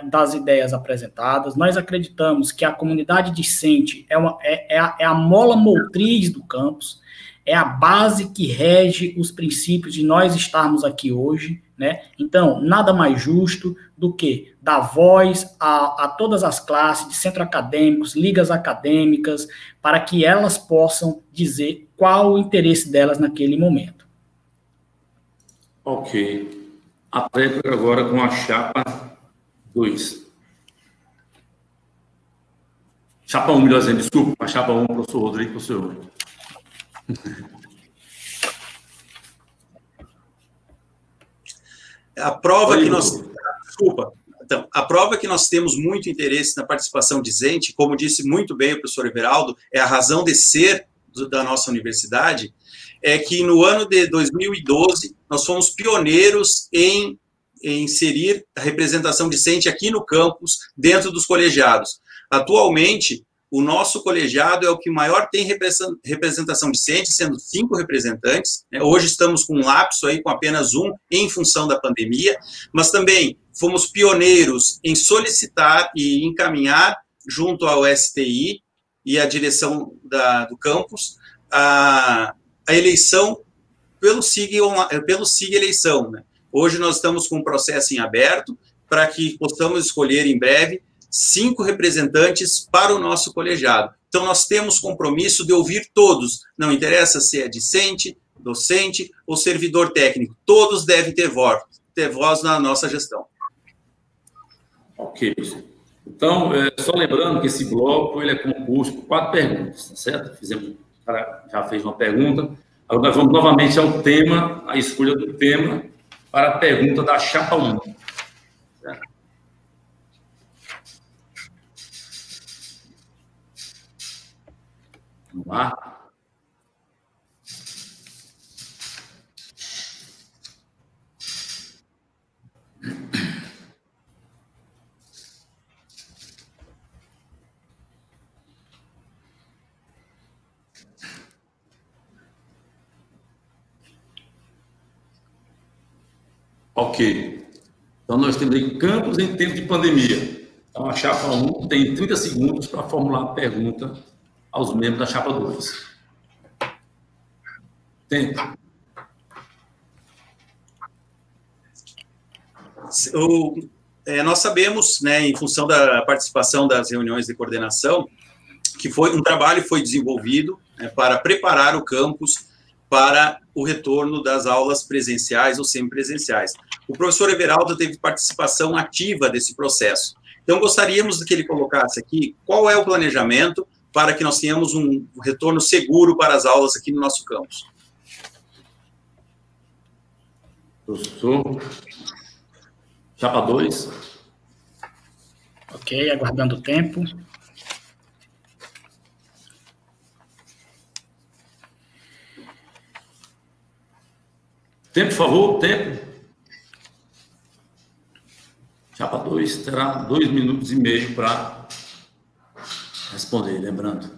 das ideias apresentadas. Nós acreditamos que a comunidade discente é a mola motriz do campus, é a base que rege os princípios de nós estarmos aqui hoje, né? Então, nada mais justo do que dar voz a todas as classes de centros acadêmicos, ligas acadêmicas, para que elas possam dizer qual o interesse delas naquele momento. Ok. A réplica agora com a chapa 2. Chapa 1, melhor dizendo, desculpa, a chapa 1, professor Rodrigo, professor Ronier. A prova que nós... Desculpa. Então, a prova que nós temos muito interesse na participação dizente, como disse muito bem o professor Everaldo, é a razão de ser da nossa universidade, é que no ano de 2012, nós fomos pioneiros em inserir a representação discente aqui no campus, dentro dos colegiados. Atualmente, o nosso colegiado é o que maior tem representação discente, sendo 5 representantes. Hoje estamos com um lapso aí, com apenas 1, em função da pandemia, mas também fomos pioneiros em solicitar e encaminhar, junto ao STI e à direção do campus, a eleição pelo SIG eleição, né? Hoje nós estamos com um processo em aberto para que possamos escolher em breve 5 representantes para o nosso colegiado. Então, nós temos compromisso de ouvir todos, não interessa se é discente, docente ou servidor técnico, todos devem ter voz na nossa gestão. Ok. Então, só lembrando que esse bloco ele é composto por 4 perguntas, tá certo? O cara já fez uma pergunta, agora nós vamos novamente ao tema, a escolha do tema para a pergunta da chapa 1. Certo? Vamos lá. Ok. Então, nós temos aí campus em tempo de pandemia. Então, a chapa 1 tem 30 segundos para formular a pergunta aos membros da chapa 2. Tempo. nós sabemos, né, em função da participação das reuniões de coordenação, que um trabalho foi desenvolvido, né, para preparar o campus para o retorno das aulas presenciais ou semipresenciais. O professor Everaldo teve participação ativa desse processo. Então, gostaríamos que ele colocasse aqui qual é o planejamento para que nós tenhamos um retorno seguro para as aulas aqui no nosso campus. Professor, chapa 2. Ok, aguardando o tempo. Tempo, por favor, tempo. Chapa 2 terá 2 minutos e meio para responder, lembrando.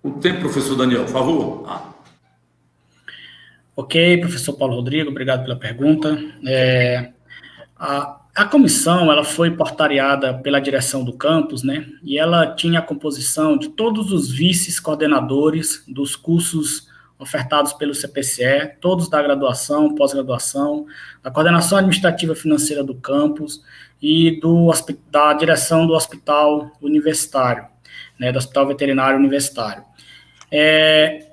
O tempo, professor Daniel, por favor. Ok, professor Paulo Rodrigo, obrigado pela pergunta. A comissão, ela foi portariada pela direção do campus, né, e ela tinha a composição de todos os vice-coordenadores dos cursos ofertados pelo CPCE, todos da graduação, pós-graduação, da coordenação administrativa financeira do campus e da direção do hospital universitário, né, do Hospital Veterinário Universitário.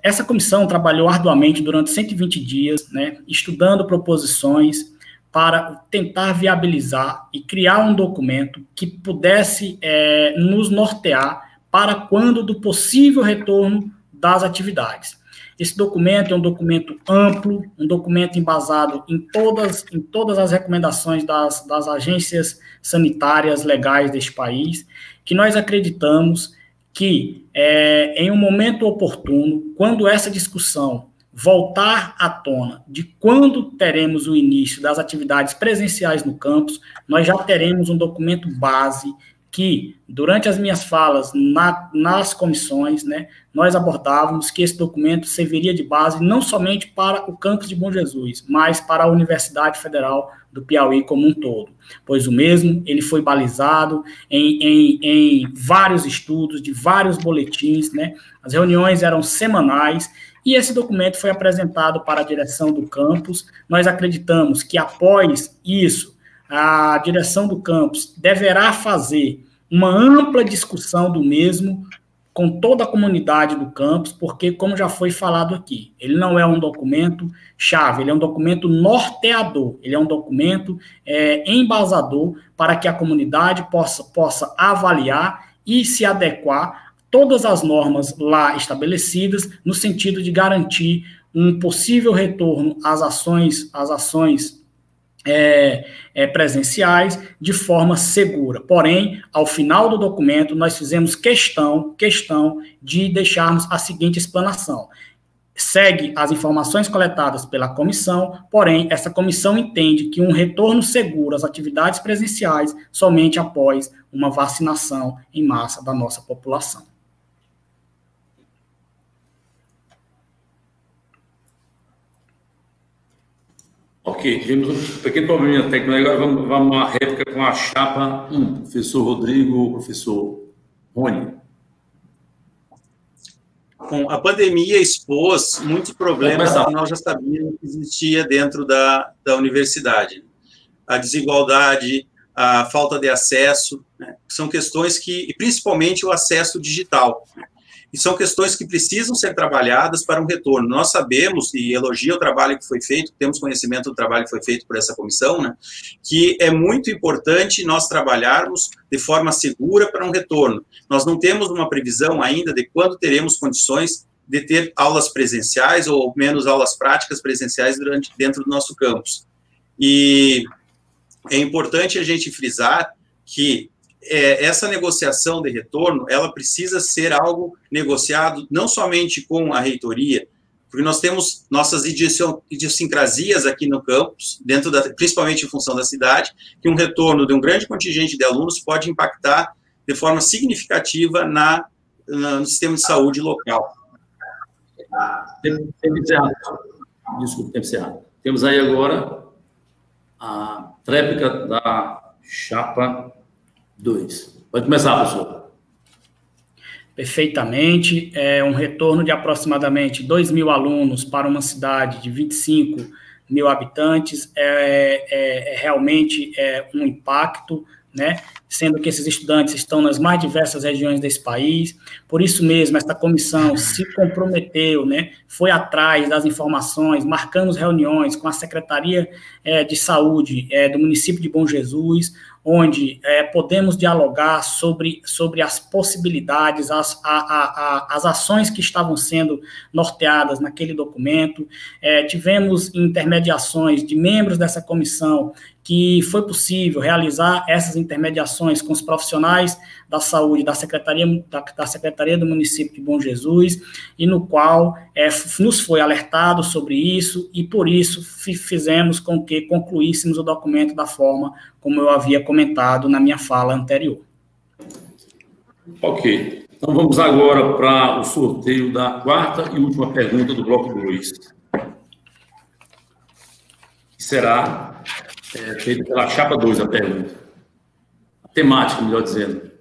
Essa comissão trabalhou arduamente durante 120 dias, né, estudando proposições para tentar viabilizar e criar um documento que pudesse nos nortear para quando do possível retorno das atividades. Esse documento é um documento amplo, um documento embasado em todas as recomendações das agências sanitárias legais deste país, que nós acreditamos que, em um momento oportuno, quando essa discussão voltar à tona de quando teremos o início das atividades presenciais no campus, nós já teremos um documento base que, durante as minhas falas nas comissões, né, nós abordávamos que esse documento serviria de base não somente para o campus de Bom Jesus, mas para a Universidade Federal do Piauí como um todo, pois o mesmo ele foi balizado em vários estudos, de vários boletins, né, as reuniões eram semanais, e esse documento foi apresentado para a direção do campus. Nós acreditamos que, após isso, a direção do campus deverá fazer uma ampla discussão do mesmo com toda a comunidade do campus, porque, como já foi falado aqui, ele não é um documento chave, ele é um documento norteador, ele é um documento embasador para que a comunidade possa avaliar e se adequar todas as normas lá estabelecidas, no sentido de garantir um possível retorno às ações presenciais de forma segura. Porém, ao final do documento, nós fizemos questão de deixarmos a seguinte explanação. Segue as informações coletadas pela comissão, porém, essa comissão entende que um retorno seguro às atividades presenciais somente após uma vacinação em massa da nossa população. Ok, tivemos um pequeno probleminha técnico, agora vamos à réplica com a chapa 1, professor Rodrigo, professor Rony. Bom, a pandemia expôs muitos problemas que nós já sabíamos que existia dentro da universidade. A desigualdade, a falta de acesso, né, são questões que, e principalmente o acesso digital, né, e são questões que precisam ser trabalhadas para um retorno. Nós sabemos, e elogio o trabalho que foi feito, temos conhecimento do trabalho que foi feito por essa comissão, né, que é muito importante nós trabalharmos de forma segura para um retorno. Nós não temos uma previsão ainda de quando teremos condições de ter aulas presenciais ou menos aulas práticas presenciais dentro do nosso campus. E é importante a gente frisar que essa negociação de retorno, ela precisa ser algo negociado não somente com a reitoria, porque nós temos nossas idiosincrasias aqui no campus, principalmente em função da cidade, que um retorno de um grande contingente de alunos pode impactar de forma significativa no sistema de saúde local. Tempo encerrado. Desculpe, tempo encerrado. Temos aí agora a tréplica da chapa 2. Pode começar, professor. Perfeitamente. É um retorno de aproximadamente 2.000 alunos para uma cidade de 25 mil habitantes, realmente um impacto, né? Sendo que esses estudantes estão nas mais diversas regiões desse país. Por isso mesmo, esta comissão se comprometeu, né? Foi atrás das informações, marcamos reuniões com a Secretaria de Saúde do município de Bom Jesus, onde podemos dialogar sobre as possibilidades, as ações que estavam sendo norteadas naquele documento. Tivemos intermediações de membros dessa comissão que foi possível realizar essas intermediações com os profissionais da saúde da Secretaria do município de Bom Jesus, e no qual nos foi alertado sobre isso, e por isso fizemos com que concluíssemos o documento da forma como eu havia comentado na minha fala anterior. Ok. Então, vamos agora para o sorteio da quarta e última pergunta do bloco 2. Será feita pela chapa 2 a pergunta. A temática, melhor dizendo.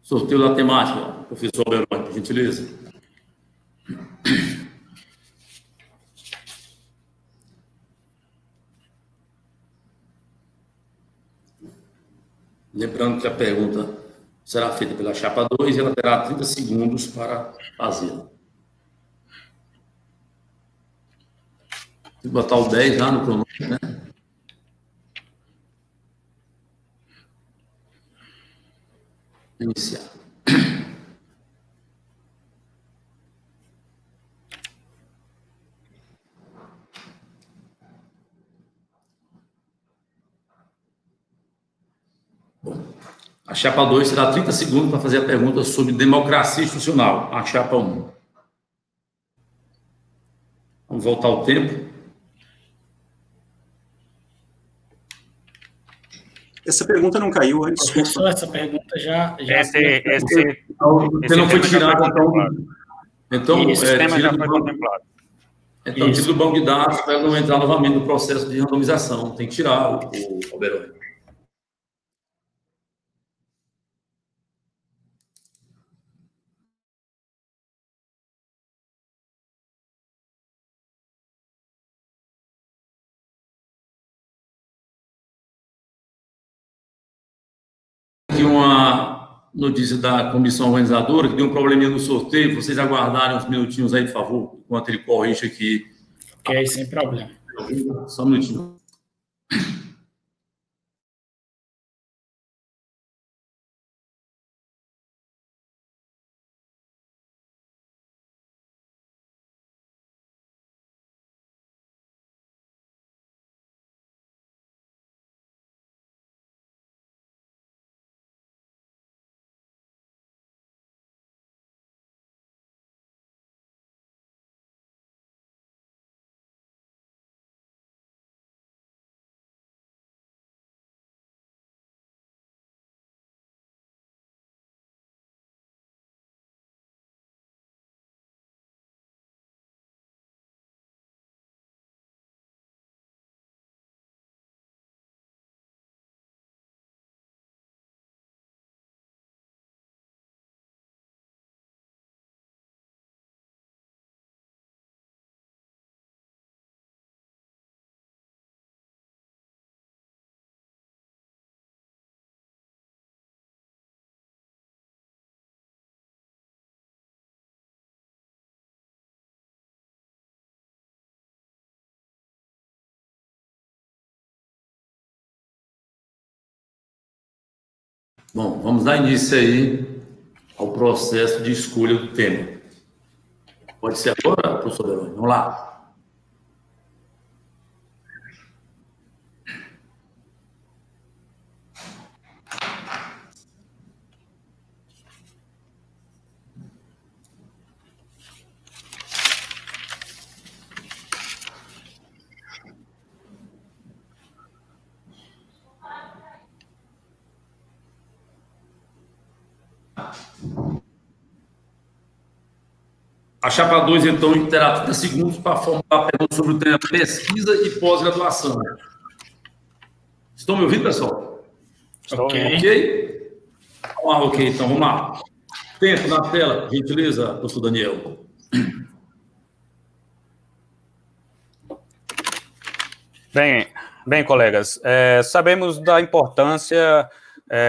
Sorteio da temática, professor Alberoni, por gentileza. Lembrando que a pergunta será feita pela chapa 2 e ela terá 30 segundos para fazê-la. Tem que botar o 10 lá no cronômetro, né? Iniciar. Bom, a chapa 2 terá 30 segundos para fazer a pergunta sobre democracia institucional, a chapa 1. Vamos voltar ao tempo. Essa pergunta não caiu antes. Professor, essa pergunta já você não foi tirado, então esse tema já foi contemplado. Então, tira do banco de dados para não entrar novamente no processo de randomização. Tem que tirar o Alberoni. Aqui uma notícia da comissão organizadora, que deu um probleminha no sorteio. Vocês aguardarem uns minutinhos aí, por favor, enquanto ele corrige aqui. Ok, sem problema. Só um minutinho. Bom, vamos dar início aí ao processo de escolha do tema. Pode ser agora, professor Alberoni? Vamos lá. A chapa 2, então, terá 30 segundos para formular a pergunta sobre o tema pesquisa e pós-graduação. Estão me ouvindo, pessoal? Ok? Ok, então vamos lá. Tempo na tela, gentileza, professor Daniel. Bem, colegas, sabemos da importância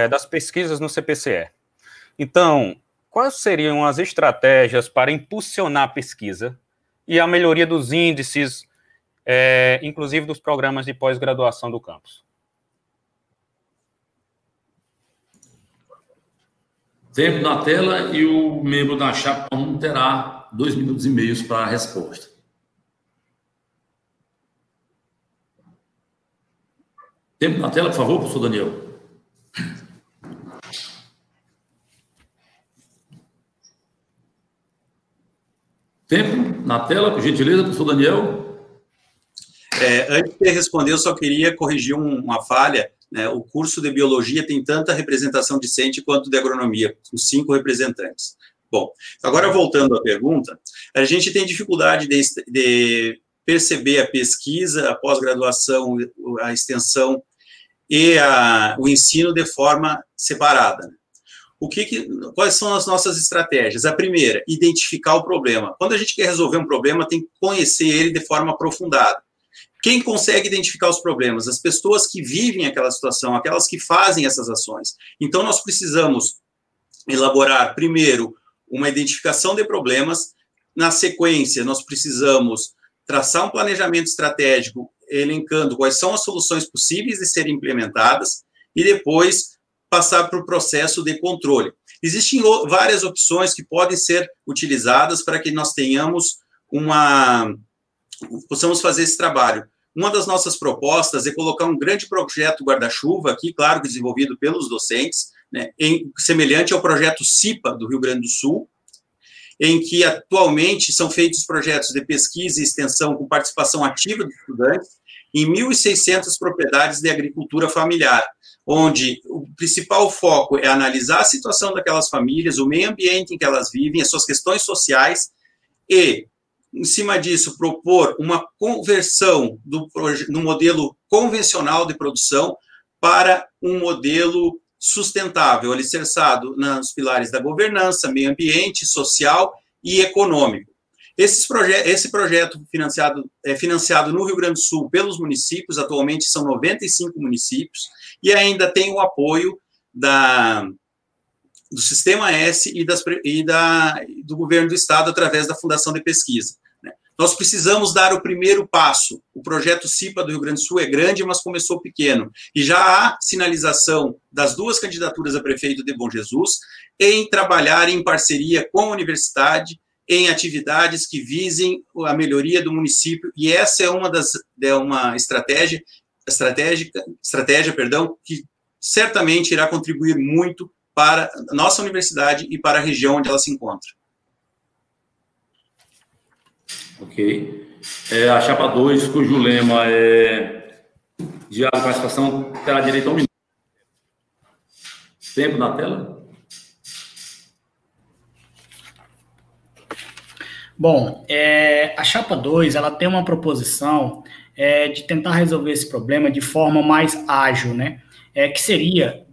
das pesquisas no CPCE. Então, quais seriam as estratégias para impulsionar a pesquisa e a melhoria dos índices, inclusive dos programas de pós-graduação do campus? Tempo na tela e o membro da chapa 1 terá 2 minutos e meio para a resposta. Tempo na tela, por favor, professor Daniel. Tempo na tela, por gentileza, professor Daniel. Antes de responder, eu só queria corrigir uma falha. Né? O curso de Biologia tem tanta representação discente quanto de Agronomia, com 5 representantes. Bom, agora voltando à pergunta, a gente tem dificuldade de perceber a pesquisa, a pós-graduação, a extensão e o ensino de forma separada. Quais são as nossas estratégias? A primeira, identificar o problema. Quando a gente quer resolver um problema, tem que conhecer ele de forma aprofundada. Quem consegue identificar os problemas? As pessoas que vivem aquela situação, aquelas que fazem essas ações. Então, nós precisamos elaborar, primeiro, uma identificação de problemas. Na sequência, nós precisamos traçar um planejamento estratégico, elencando quais são as soluções possíveis de serem implementadas, e depois passar para o processo de controle. Existem várias opções que podem ser utilizadas para que nós tenhamos possamos fazer esse trabalho. Uma das nossas propostas é colocar um grande projeto guarda-chuva aqui, claro, desenvolvido pelos docentes, né, semelhante ao projeto CIPA do Rio Grande do Sul, em que atualmente são feitos projetos de pesquisa e extensão com participação ativa dos estudantes em 1.600 propriedades de agricultura familiar, onde o principal foco é analisar a situação daquelas famílias, o meio ambiente em que elas vivem, as suas questões sociais e, em cima disso, propor uma conversão do modelo convencional de produção para um modelo sustentável, alicerçado nos pilares da governança, meio ambiente, social e econômico. Esse projeto é financiado no Rio Grande do Sul pelos municípios, atualmente são 95 municípios, e ainda tem o apoio do Sistema S e do Governo do Estado através da Fundação de Pesquisa. Né? Nós precisamos dar o primeiro passo. O projeto CIPA do Rio Grande do Sul é grande, mas começou pequeno. E já há sinalização das 2 candidaturas a prefeito de Bom Jesus em trabalhar em parceria com a universidade em atividades que visem a melhoria do município, e essa é uma estratégia, que certamente irá contribuir muito para a nossa universidade e para a região onde ela se encontra. Ok. A chapa 2, cujo lema é diálogo e participação, terá direito a 1 minuto. Tempo na tela. Bom, a chapa 2, ela tem uma proposição de tentar resolver esse problema de forma mais ágil, né? Que seria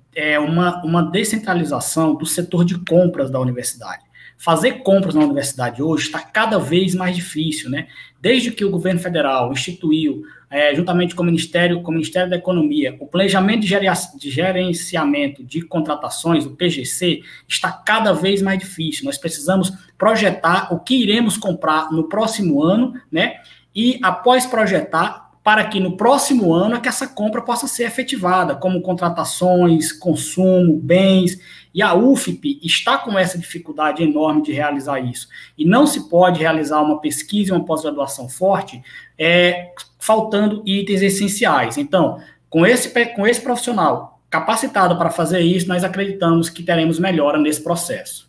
uma descentralização do setor de compras da universidade. Fazer compras na universidade hoje está cada vez mais difícil, né? Desde que o governo federal instituiu, juntamente com o Ministério da Economia, o planejamento de gerenciamento de contratações, o PGC, está cada vez mais difícil. Nós precisamos projetar o que iremos comprar no próximo ano, né? E após projetar, para que no próximo ano é que essa compra possa ser efetivada, como contratações, consumo, bens, e a UFP está com essa dificuldade enorme de realizar isso. E não se pode realizar uma pesquisa e uma pós-graduação forte faltando itens essenciais. Então, com esse profissional capacitado para fazer isso, nós acreditamos que teremos melhora nesse processo.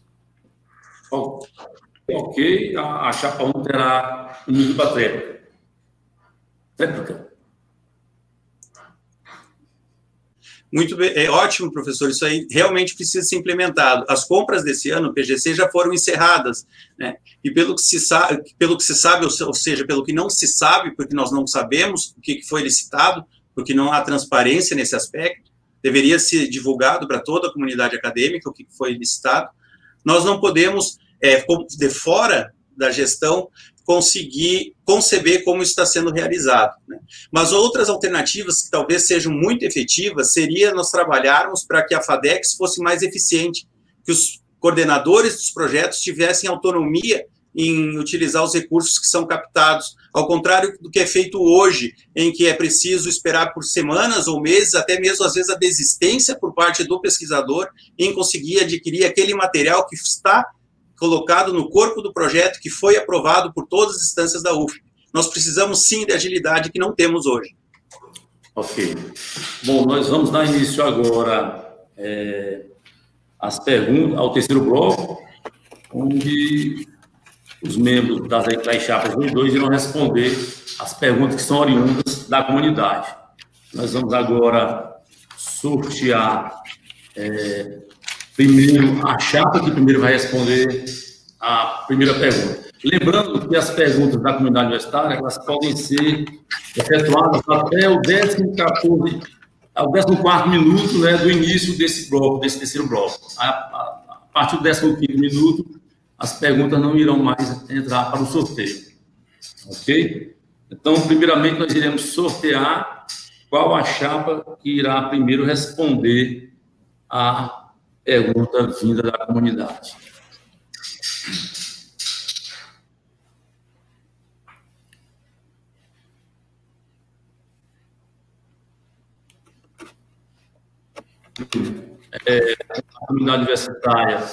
Ok, a chapa 1 terá 1 minuto para réplica. Muito bem, ótimo, professor, isso aí realmente precisa ser implementado. As compras desse ano, o PGC, já foram encerradas, né? E pelo que se sabe, ou seja, pelo que não se sabe, porque nós não sabemos o que foi licitado, porque não há transparência nesse aspecto, deveria ser divulgado para toda a comunidade acadêmica o que foi licitado. Nós não podemos, de fora da gestão conseguir conceber como isso está sendo realizado, né? Mas outras alternativas que talvez sejam muito efetivas seria nós trabalharmos para que a FADECS fosse mais eficiente, que os coordenadores dos projetos tivessem autonomia em utilizar os recursos que são captados, ao contrário do que é feito hoje, em que é preciso esperar por semanas ou meses, até mesmo às vezes a desistência por parte do pesquisador em conseguir adquirir aquele material que está colocado no corpo do projeto, que foi aprovado por todas as instâncias da UFSC. Nós precisamos, sim, de agilidade que não temos hoje. Ok. Bom, nós vamos dar início agora às perguntas, ao terceiro bloco, onde os membros das chapas 1 e 2 irão responder as perguntas que são oriundas da comunidade. Nós vamos agora sortear primeiro a chapa que primeiro vai responder a primeira pergunta. Lembrando que as perguntas da comunidade universitária, elas podem ser efetuadas até o 14º minuto, né, do início desse bloco, desse terceiro bloco. A partir do 15º minuto, as perguntas não irão mais entrar para o sorteio. Ok? Então, primeiramente, nós iremos sortear qual a chapa que irá primeiro responder a pergunta vinda da comunidade. A comunidade universitária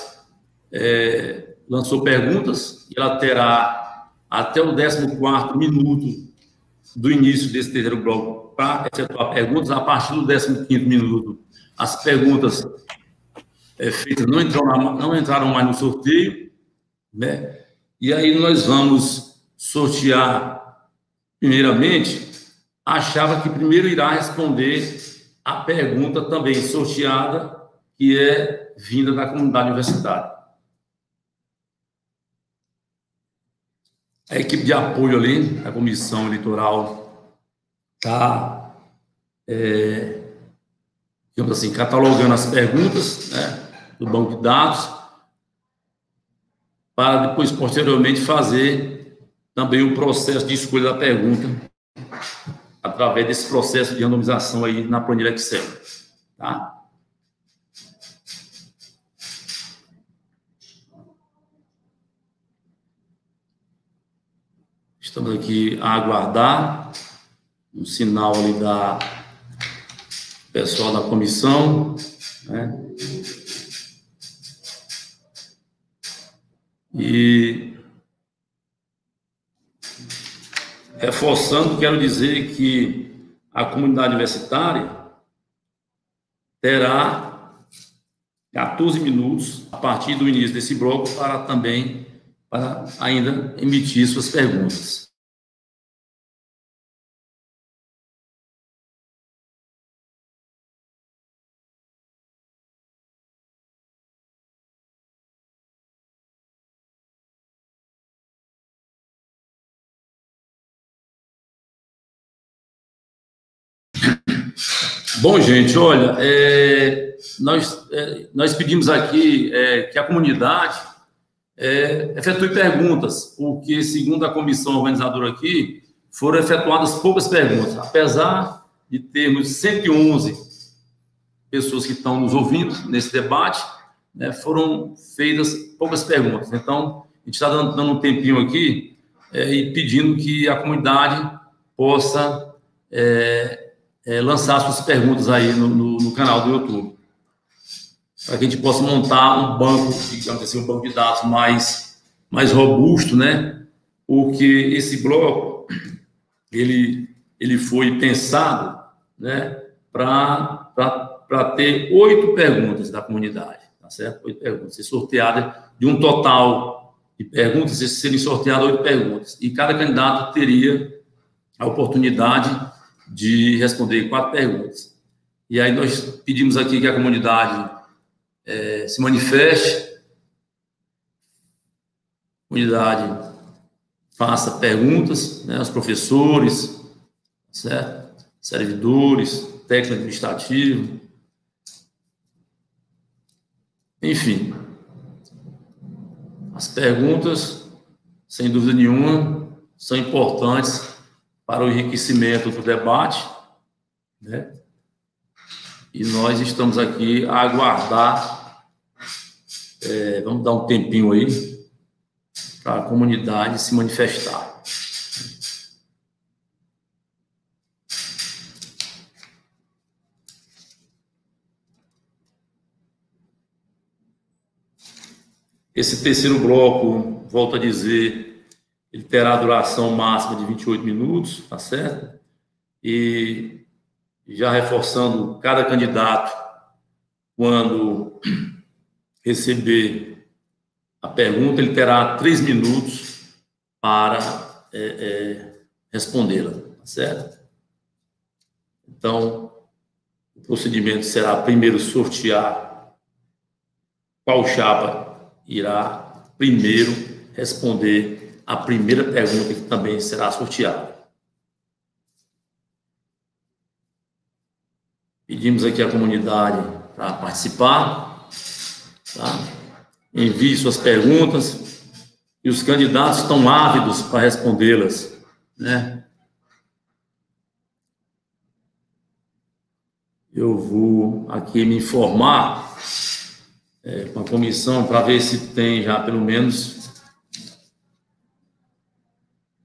lançou perguntas e ela terá até o 14º minuto do início desse terceiro bloco para efetuar perguntas. A partir do 15º minuto, as perguntas feitas não entraram mais no sorteio, né? E aí nós vamos sortear, primeiramente, a chapa que primeiro irá responder a pergunta também sorteada, que é vinda da comunidade universitária. A equipe de apoio ali, a comissão eleitoral, está, digamos assim, catalogando as perguntas, né, do banco de dados, para depois, posteriormente, fazer também o processo de escolha da pergunta, através desse processo de randomização aí na planilha Excel, tá? Estamos aqui a aguardar um sinal ali da pessoal da comissão, né? E reforçando, quero dizer que a comunidade universitária terá 14 minutos a partir do início desse bloco para ainda emitir suas perguntas. Bom, gente, olha, nós pedimos aqui que a comunidade efetue perguntas, porque, segundo a comissão organizadora aqui, foram efetuadas poucas perguntas, apesar de termos 111 pessoas que estão nos ouvindo nesse debate, né, foram feitas poucas perguntas. Então, a gente está dando um tempinho aqui e pedindo que a comunidade possa lançar suas perguntas aí no canal do YouTube, para que a gente possa montar um banco, digamos assim, um banco de dados mais robusto, né? Porque esse bloco, ele foi pensado, né, para ter 8 perguntas da comunidade, tá certo? 8 perguntas, ser sorteada de um total de perguntas, serem sorteadas 8 perguntas, e cada candidato teria a oportunidade de responder 4 perguntas. E aí nós pedimos aqui que a comunidade se manifeste, a comunidade faça perguntas, né, aos professores, certo? Servidores, técnico administrativo, enfim. As perguntas sem dúvida nenhuma, são importantes para o enriquecimento do debate, né? E nós estamos aqui a aguardar, vamos dar um tempinho aí, para a comunidade se manifestar. Esse terceiro bloco, volto a dizer, ele terá duração máxima de 28 minutos, tá certo? E já reforçando, cada candidato, quando receber a pergunta, ele terá 3 minutos para respondê-la, tá certo? Então, o procedimento será primeiro sortear qual chapa irá primeiro responder a primeira pergunta, que também será sorteada. Pedimos aqui à comunidade para participar, tá? Envie suas perguntas, e os candidatos estão ávidos para respondê-las, né? Eu vou aqui me informar com a comissão para ver se tem já pelo menos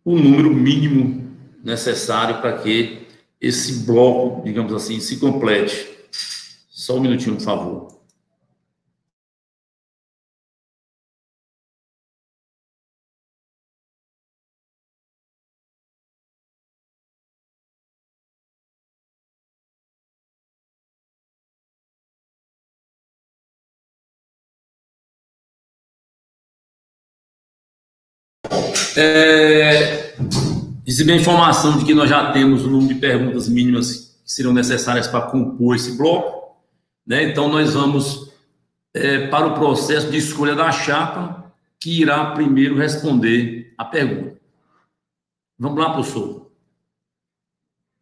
o número mínimo necessário para que esse bloco, digamos assim, se complete. Só um minutinho, por favor. Recebi a informação de que nós já temos o número de perguntas mínimas que serão necessárias para compor esse bloco, né? Então, nós vamos para o processo de escolha da chapa que irá primeiro responder a pergunta. Vamos lá, professor.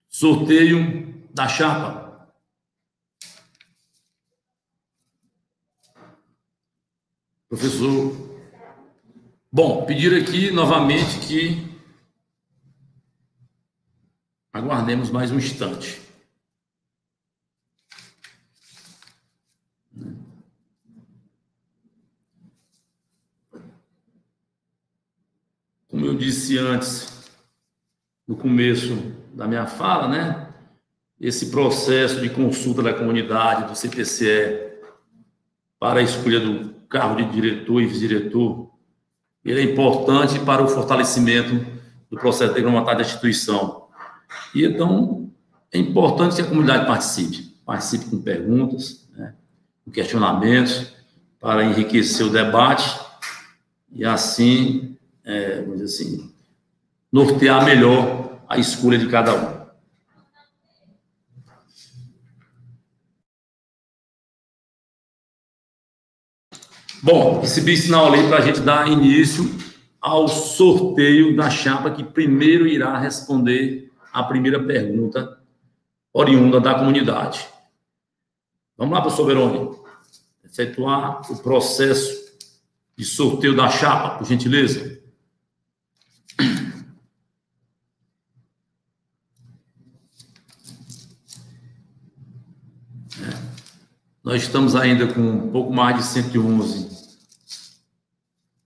Sorteio da chapa. Professor. Bom, pedir aqui novamente que aguardemos mais um instante. Como eu disse antes, no começo da minha fala, né? Esse processo de consulta da comunidade do CPCE para a escolha do cargo de diretor e vice-diretor, ele é importante para o fortalecimento do processo regulamentar da instituição. E, então, é importante que a comunidade participe com perguntas, né, com questionamentos, para enriquecer o debate e, assim, vamos dizer assim, nortear melhor a escolha de cada um. Bom, recebi sinal ali para a gente dar início ao sorteio da chapa que primeiro irá responder a primeira pergunta oriunda da comunidade. Vamos lá, professor Verônica, efetuar o processo de sorteio da chapa, por gentileza. Nós estamos ainda com um pouco mais de 111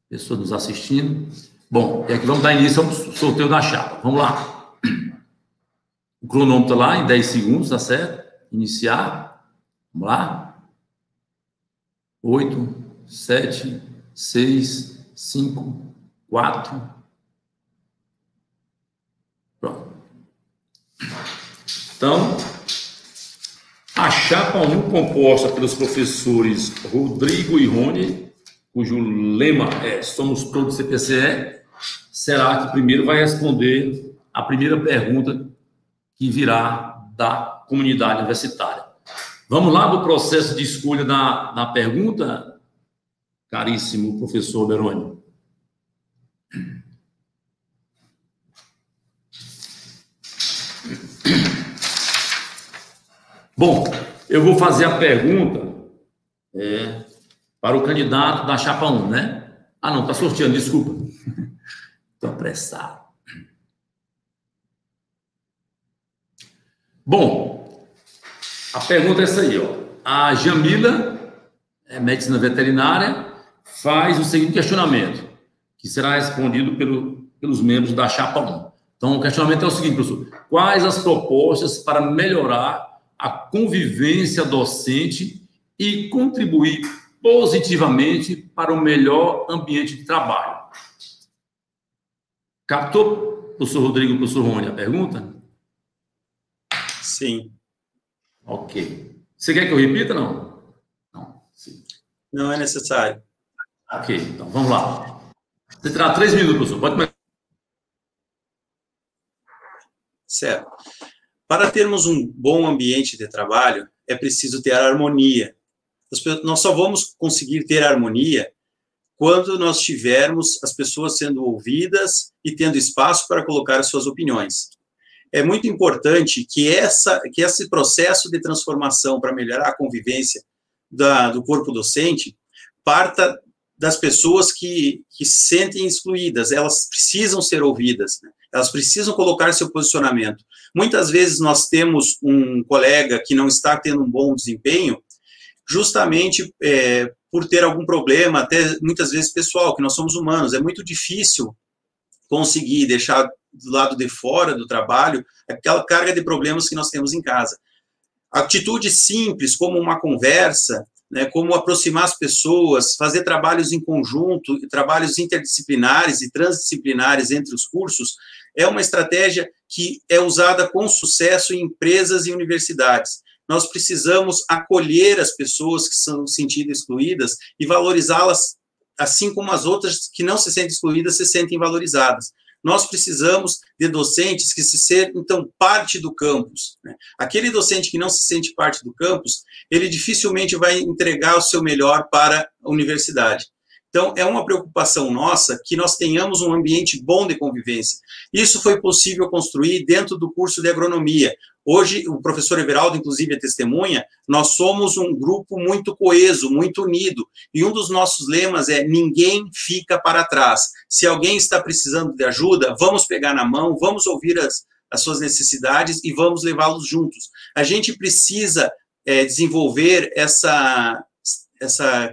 pessoas nos assistindo. Bom, e aqui vamos dar início ao sorteio da chapa. Vamos lá. O cronômetro lá em 10 segundos, tá certo? Iniciar. Vamos lá. 8, 7, 6, 5, 4. Pronto. Então, a chapa 1, composta pelos professores Rodrigo e Rony, cujo lema é "Somos todos CPCE", será que primeiro vai responder a primeira pergunta que virá da comunidade universitária. Vamos lá do processo de escolha da pergunta, caríssimo professor Verônica. Bom, eu vou fazer a pergunta para o candidato da chapa 1, né? Ah, não, está sorteando, desculpa. Estou apressado. Bom, a pergunta é essa aí, ó. A Jamila, medicina veterinária, faz o seguinte questionamento, que será respondido pelos membros da Chapa 1. Então, o questionamento é o seguinte, professor: quais as propostas para melhorar a convivência docente e contribuir positivamente para o melhor ambiente de trabalho? Captou, professor Rodrigo e professor Rony, a pergunta? Sim. Ok. Você quer que eu repita, não? Não. Sim. Não é necessário. Ok, então vamos lá. Você terá 3 minutos, professor. Pode começar. Certo. Para termos um bom ambiente de trabalho, é preciso ter harmonia. Nós só vamos conseguir ter harmonia quando nós tivermos as pessoas sendo ouvidas e tendo espaço para colocar as suas opiniões. É muito importante que esse processo de transformação para melhorar a convivência do corpo docente parta das pessoas que se sentem excluídas. Elas precisam ser ouvidas, né? Elas precisam colocar seu posicionamento. Muitas vezes nós temos um colega que não está tendo um bom desempenho, justamente por ter algum problema, até muitas vezes pessoal, que nós somos humanos. É muito difícil conseguir deixar do lado de fora do trabalho aquela carga de problemas que nós temos em casa. Atitudes simples, como uma conversa, né, como aproximar as pessoas, fazer trabalhos em conjunto, trabalhos interdisciplinares e transdisciplinares entre os cursos, é uma estratégia que é usada com sucesso em empresas e universidades. Nós precisamos acolher as pessoas que são sentidas excluídas e valorizá-las, assim como as outras que não se sentem excluídas se sentem valorizadas. Nós precisamos de docentes que se sintam parte do campus, né? Aquele docente que não se sente parte do campus, ele dificilmente vai entregar o seu melhor para a universidade. Então, é uma preocupação nossa que nós tenhamos um ambiente bom de convivência. Isso foi possível construir dentro do curso de agronomia. Hoje, o professor Everaldo, inclusive, é testemunha, nós somos um grupo muito coeso, muito unido, e um dos nossos lemas é: ninguém fica para trás. Se alguém está precisando de ajuda, vamos pegar na mão, vamos ouvir as suas necessidades e vamos levá-los juntos. A gente precisa desenvolver essa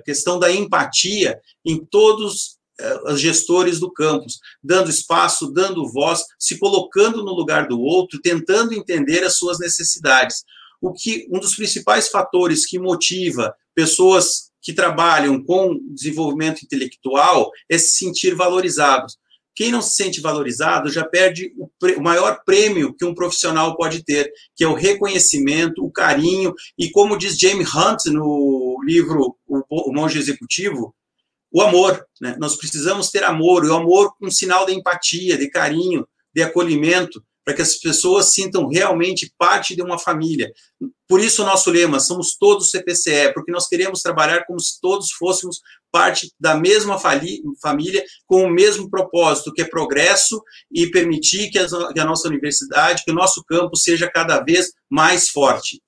questão da empatia em todos os gestores do campus, dando espaço, dando voz, se colocando no lugar do outro, tentando entender as suas necessidades. Um dos principais fatores que motiva pessoas que trabalham com desenvolvimento intelectual é se sentir valorizados. Quem não se sente valorizado já perde o maior prêmio que um profissional pode ter, que é o reconhecimento, o carinho, e como diz James Hunt no livro O Monge Executivo, o amor, né? Nós precisamos ter amor, e o amor um sinal de empatia, de carinho, de acolhimento, para que as pessoas sintam realmente parte de uma família. Por isso o nosso lema, somos todos CPCE, porque nós queremos trabalhar como se todos fôssemos parte da mesma família, com o mesmo propósito, que é progresso e permitir que a nossa universidade, que o nosso campus seja cada vez mais forte.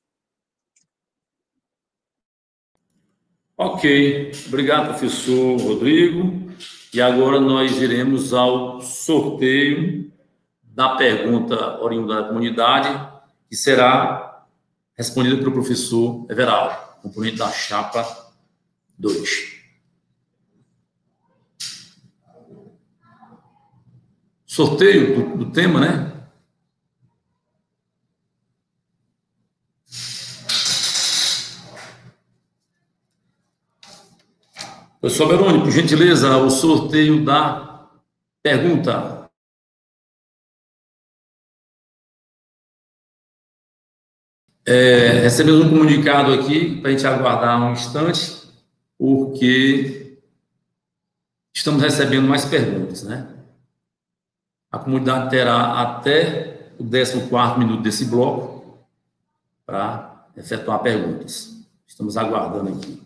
Ok, obrigado, professor Rodrigo. E agora nós iremos ao sorteio da pergunta oriunda da comunidade, que será respondida pelo professor Everaldo, componente da Chapa 2. Sorteio do tema, né? Professor Beroni, por gentileza, o sorteio da pergunta. Recebemos um comunicado aqui para a gente aguardar um instante, porque estamos recebendo mais perguntas, né? A comunidade terá até o 14º minuto desse bloco para efetuar perguntas. Estamos aguardando aqui.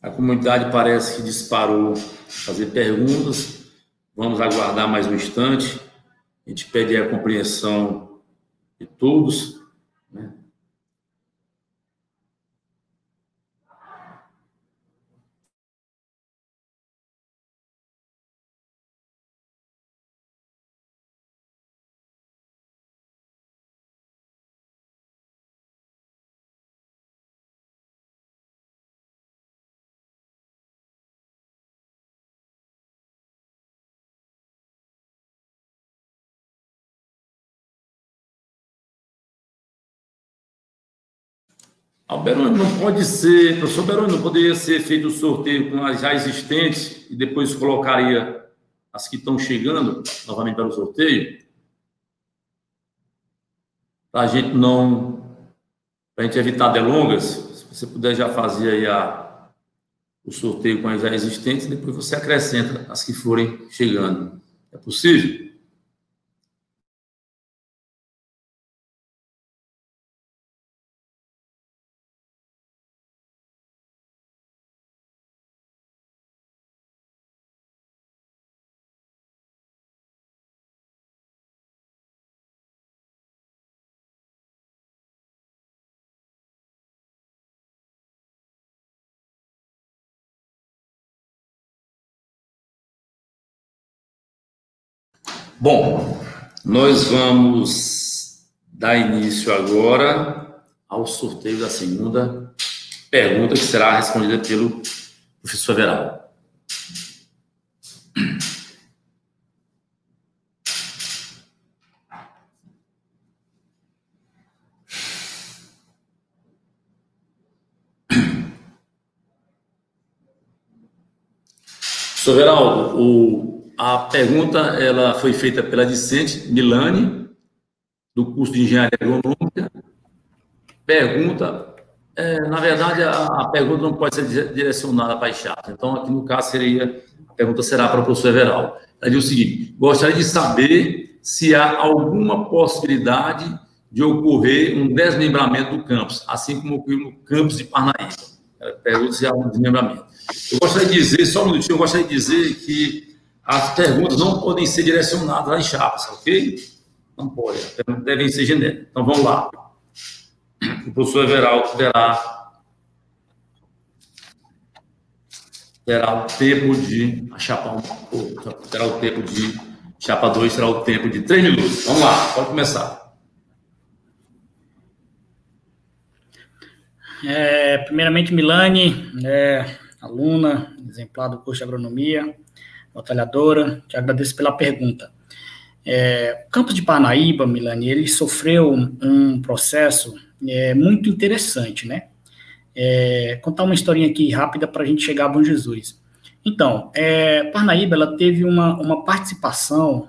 A comunidade parece que disparou fazer perguntas. Vamos aguardar mais um instante. A gente pede a compreensão de todos, né? Alberoni, não pode ser, professor Beroni, não poderia ser feito o sorteio com as já existentes e depois colocaria as que estão chegando novamente para o sorteio? Para a gente não, para a gente evitar delongas, se você puder já fazer aí o sorteio com as já existentes, depois você acrescenta as que forem chegando. É possível? Bom, nós vamos dar início agora ao sorteio da segunda pergunta, que será respondida pelo professor Everaldo. Professor Everaldo, a pergunta ela foi feita pela discente Milane, do curso de Engenharia Agronômica. Pergunta, na verdade, a pergunta não pode ser direcionada para as chapas. Então, aqui no caso, a pergunta será para o professor Everaldo. Ela diz o seguinte: gostaria de saber se há alguma possibilidade de ocorrer um desmembramento do campus, assim como ocorreu no campus de Parnaíba. Ela pergunta se há um desmembramento. Eu gostaria de dizer, só um minutinho, eu gostaria de dizer que as perguntas não podem ser direcionadas às chapas, ok? Não pode, devem ser genéricas. Então, vamos lá. O professor Everaldo terá o tempo de chapa 1, terá o tempo de chapa 2, terá o tempo de 3 minutos. Vamos lá, pode começar. Primeiramente, Milane, aluna, exemplar do curso de agronomia, batalhadora, te agradeço pela pergunta. O campus de Parnaíba, Milane, ele sofreu um processo muito interessante, né? Contar uma historinha aqui rápida para a gente chegar a Bom Jesus. Então, Parnaíba, ela teve uma participação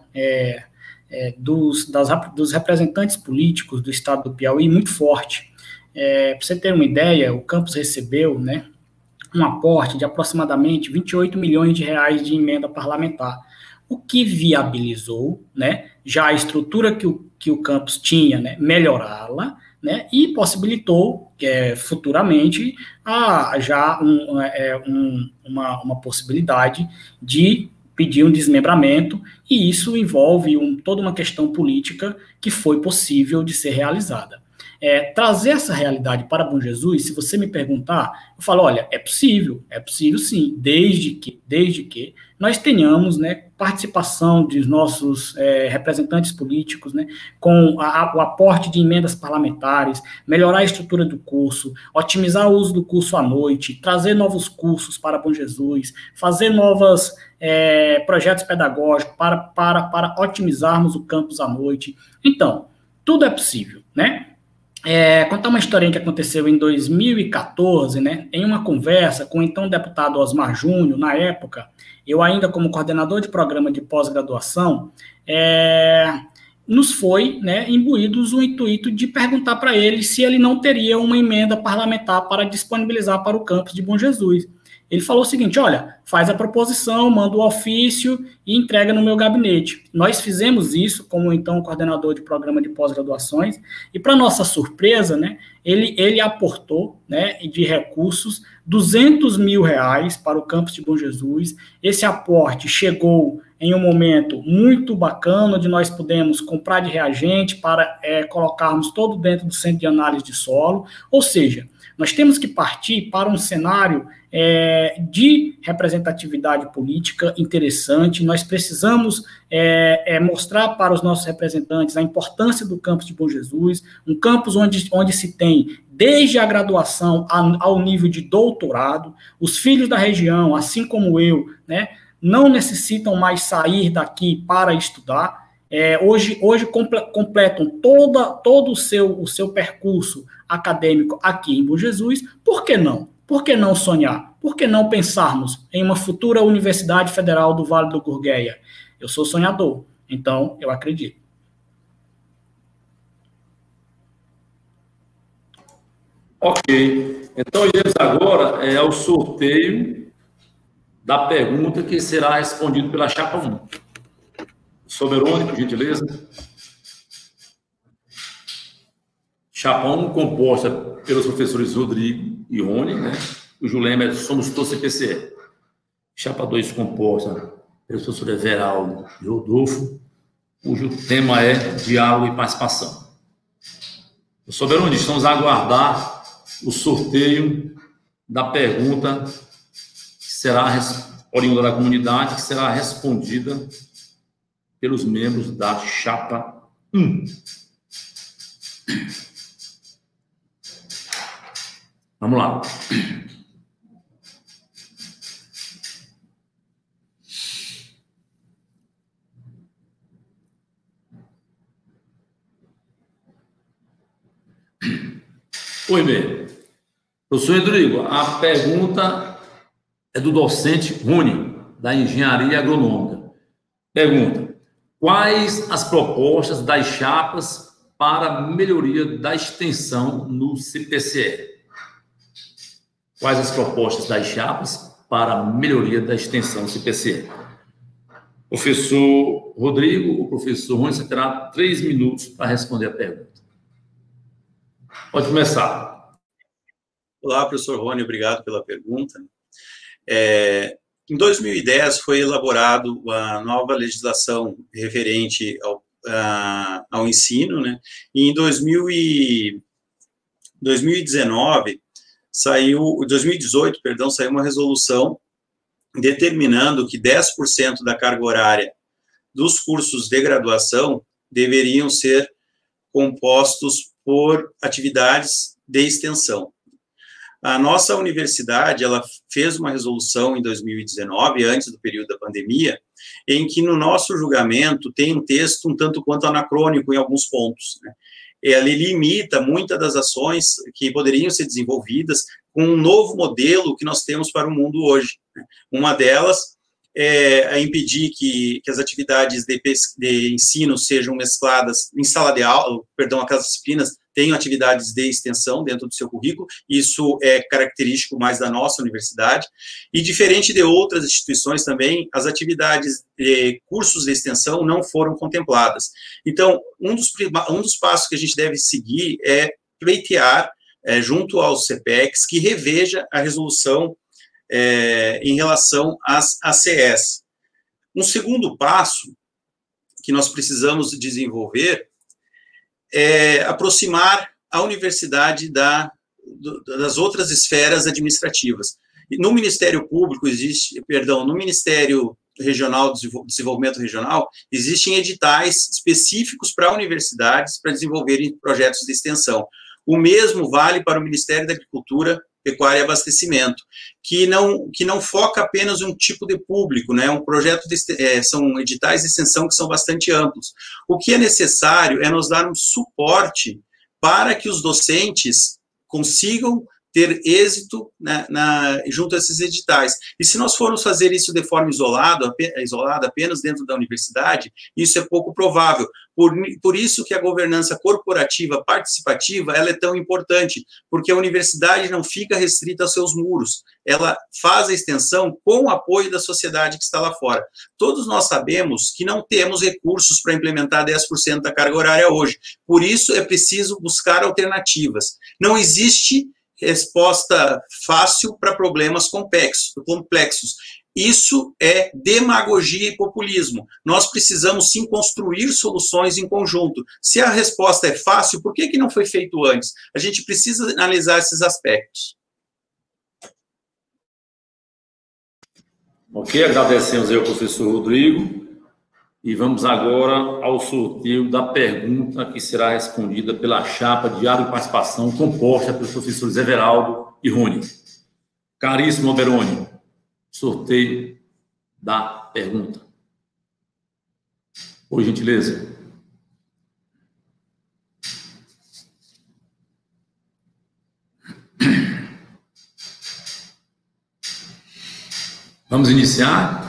dos representantes políticos do estado do Piauí muito forte. Para você ter uma ideia, o campus recebeu, né, um aporte de aproximadamente 28 milhões de reais de emenda parlamentar, o que viabilizou, né, já a estrutura que o campus tinha, né, melhorá-la, né, e possibilitou futuramente já uma possibilidade de pedir um desmembramento, e isso envolve toda uma questão política que foi possível de ser realizada. Trazer essa realidade para Bom Jesus, se você me perguntar, eu falo, olha, é possível sim, desde que nós tenhamos, né, participação dos nossos representantes políticos, né, com o aporte de emendas parlamentares, melhorar a estrutura do curso, otimizar o uso do curso à noite, trazer novos cursos para Bom Jesus, fazer novos projetos pedagógicos para otimizarmos o campus à noite. Então, tudo é possível, né? Contar uma historinha que aconteceu em 2014, né, em uma conversa com o então deputado Osmar Júnior, na época, eu ainda como coordenador de programa de pós-graduação, nos foi, né, imbuídos o intuito de perguntar para ele se ele não teria uma emenda parlamentar para disponibilizar para o campus de Bom Jesus. Ele falou o seguinte, olha, faz a proposição, manda o ofício e entrega no meu gabinete. Nós fizemos isso, como então coordenador de programa de pós-graduações, e para nossa surpresa, né, ele aportou, né, de recursos R$200 mil para o campus de Bom Jesus. Esse aporte chegou em um momento muito bacana, onde nós pudemos comprar de reagente para colocarmos todo dentro do centro de análise de solo, ou seja, nós temos que partir para um cenário de representatividade política interessante. Nós precisamos mostrar para os nossos representantes a importância do campus de Bom Jesus, um campus onde se tem, desde a graduação ao nível de doutorado, os filhos da região, assim como eu, né, não necessitam mais sair daqui para estudar. Hoje completam todo o seu percurso acadêmico aqui em Bom Jesus. Por que não? Por que não sonhar? Por que não pensarmos em uma futura Universidade Federal do Vale do Gurgueia? Eu sou sonhador, então eu acredito. Ok. Então, iremos agora ao sorteio da pergunta que será respondida pela chapa 1. Soberone, por gentileza. Chapa 1, composta pelos professores Rodrigo e Rony, né? O Julema, somos todos CPCE. Chapa 2, composta pelos professores Everaldo e Rodolfo, cujo tema é diálogo e participação. Soberone, estamos a aguardar o sorteio da pergunta que será oriunda da comunidade, que será respondida pelos membros da chapa 1. Vamos lá. Oi, bem. Professor Rodrigo, a pergunta é do docente Rony, da Engenharia Agronômica. Pergunta: quais as propostas das chapas para a melhoria da extensão no CPCE? Quais as propostas das chapas para a melhoria da extensão no CPCE? Professor Rodrigo, o professor Rony, você terá 3 minutos para responder a pergunta. Pode começar. Olá, professor Rony, obrigado pela pergunta. Em 2010 foi elaborado a nova legislação referente ao ensino, né? E em 2018, saiu uma resolução determinando que 10% da carga horária dos cursos de graduação deveriam ser compostos por atividades de extensão. A nossa universidade, ela fez uma resolução em 2019, antes do período da pandemia, em que no nosso julgamento tem um texto um tanto quanto anacrônico em alguns pontos, né? Ele limita muitas das ações que poderiam ser desenvolvidas com um novo modelo que nós temos para o mundo hoje, né? Uma delas é impedir que as atividades de ensino sejam mescladas em sala de aula, aquelas disciplinas tenham atividades de extensão dentro do seu currículo. Isso é característico mais da nossa universidade, e diferente de outras instituições também, as atividades de cursos de extensão não foram contempladas. Então, um dos passos que a gente deve seguir é pleitear, junto aos CPECs, que reveja a resolução em relação às ACS. Um segundo passo que nós precisamos desenvolver é aproximar a universidade das outras esferas administrativas. No Ministério Público no Ministério Regional de Desenvolvimento Regional, existem editais específicos para universidades para desenvolverem projetos de extensão. O mesmo vale para o Ministério da Agricultura, Pecuária e Abastecimento, que não foca apenas um tipo de público, né? Um projeto são editais de extensão que são bastante amplos. O que é necessário é nós darmos suporte para que os docentes consigam ter êxito junto a esses editais. E se nós formos fazer isso de forma isolada, apenas dentro da universidade, isso é pouco provável. Por isso que a governança corporativa participativa ela é tão importante, porque a universidade não fica restrita aos seus muros, ela faz a extensão com o apoio da sociedade que está lá fora. Todos nós sabemos que não temos recursos para implementar 10% da carga horária hoje, por isso é preciso buscar alternativas. Não existe resposta fácil para problemas complexos. Isso é demagogia e populismo. Nós precisamos, sim, construir soluções em conjunto. Se a resposta é fácil, por que não foi feito antes? A gente precisa analisar esses aspectos. Ok, agradecemos aí ao professor Rodrigo. E vamos agora ao sorteio da pergunta que será respondida pela chapa de diálogo e participação composta pelos professores Everaldo e Rony. Caríssimo Oberoni, sorteio da pergunta. Por gentileza. Vamos iniciar?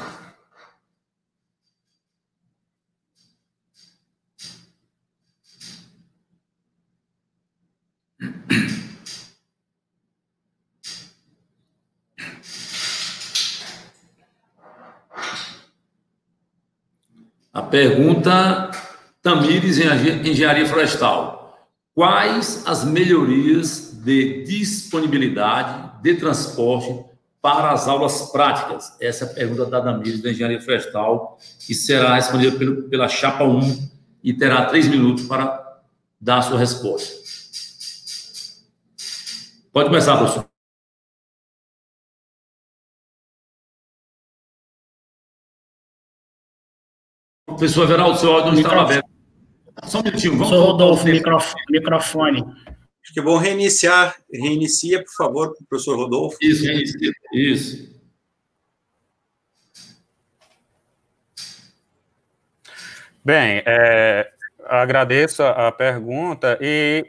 A pergunta, Tamires, Engenharia Florestal. Quais as melhorias de disponibilidade de transporte para as aulas práticas? Essa é a pergunta da Tamires, da Engenharia Florestal, que será respondida pela chapa 1 e terá 3 minutos para dar a sua resposta. Pode começar, professor. Professor Everaldo, seu áudio não estava aberto. Só um minutinho. Vamos Professor Rodolfo, microfone. Acho que é bom reiniciar. Reinicia, por favor, professor Rodolfo. Isso, reinicia. Isso. Bem, agradeço a pergunta e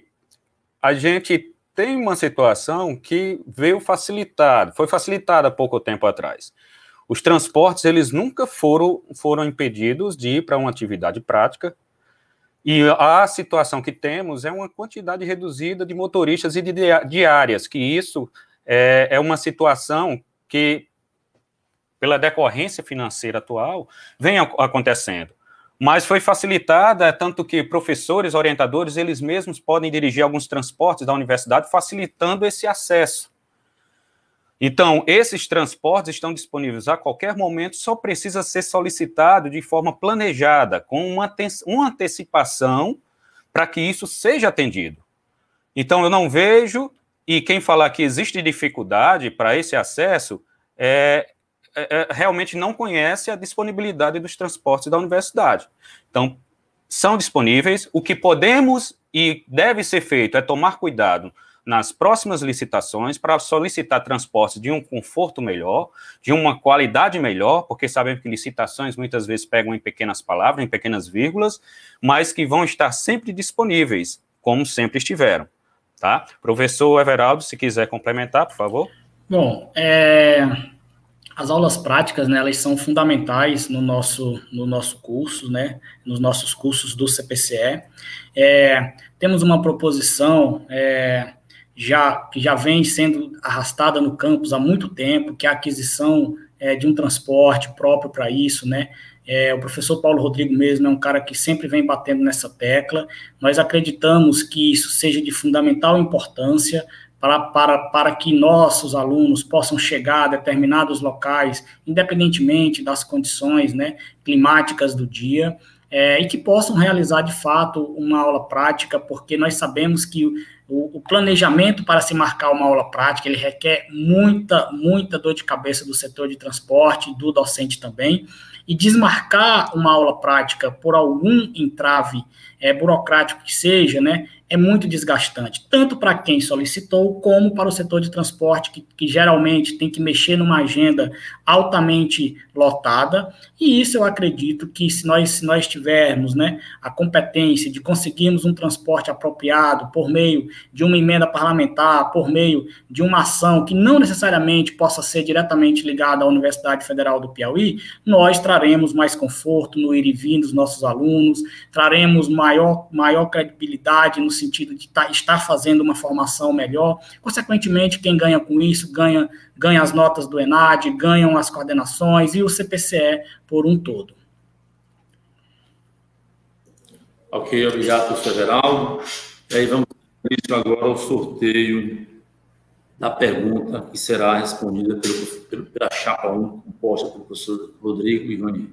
a gente tem uma situação que foi facilitada há pouco tempo atrás. Os transportes, eles nunca foram impedidos de ir para uma atividade prática, e a situação que temos é uma quantidade reduzida de motoristas e de diárias, que isso é uma situação que, pela decorrência financeira atual, vem acontecendo. Mas foi facilitada, tanto que professores, orientadores, eles mesmos podem dirigir alguns transportes da universidade, facilitando esse acesso. Então, esses transportes estão disponíveis a qualquer momento, só precisa ser solicitado de forma planejada, com uma antecipação para que isso seja atendido. Então, eu não vejo, e quem falar que existe dificuldade para esse acesso, realmente não conhece a disponibilidade dos transportes da universidade. Então, são disponíveis. O que podemos e deve ser feito é tomar cuidado nas próximas licitações para solicitar transportes de um conforto melhor, de uma qualidade melhor, porque sabemos que licitações muitas vezes pegam em pequenas palavras, em pequenas vírgulas, mas que vão estar sempre disponíveis, como sempre estiveram. Tá? Professor Everaldo, se quiser complementar, por favor. Bom, as aulas práticas, né, elas são fundamentais no nosso curso, né, nos nossos cursos do CPCE. Temos uma proposição que já vem sendo arrastada no campus há muito tempo, que é a aquisição de um transporte próprio para isso, né? O professor Paulo Rodrigo mesmo é um cara que sempre vem batendo nessa tecla. Nós acreditamos que isso seja de fundamental importância para que nossos alunos possam chegar a determinados locais, independentemente das condições, né, climáticas do dia, e que possam realizar, de fato, uma aula prática, porque nós sabemos que o planejamento para se marcar uma aula prática, ele requer muita dor de cabeça do setor de transporte, do docente também, e desmarcar uma aula prática por algum entrave burocrático que seja, né, é muito desgastante, tanto para quem solicitou, como para o setor de transporte, que geralmente tem que mexer numa agenda altamente lotada, e isso eu acredito que se nós tivermos, né, a competência de conseguirmos um transporte apropriado por meio de uma emenda parlamentar, por meio de uma ação que não necessariamente possa ser diretamente ligada à Universidade Federal do Piauí, nós traremos mais conforto no ir e vir dos nossos alunos, traremos maior credibilidade no sentido de estar fazendo uma formação melhor. Consequentemente, quem ganha com isso, ganha as notas do ENAD, ganham as coordenações e o CPCE por um todo. Ok, obrigado, professor Geraldo. E aí vamos dar agora ao sorteio da pergunta que será respondida pela chapa 1, composta pelo professor Rodrigo e Rony.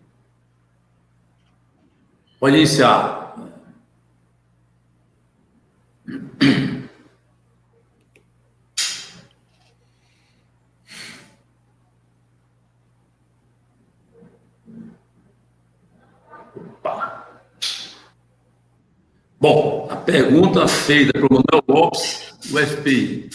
Pode iniciar. Bom, a pergunta feita pelo Manuel Lopes, do FPI.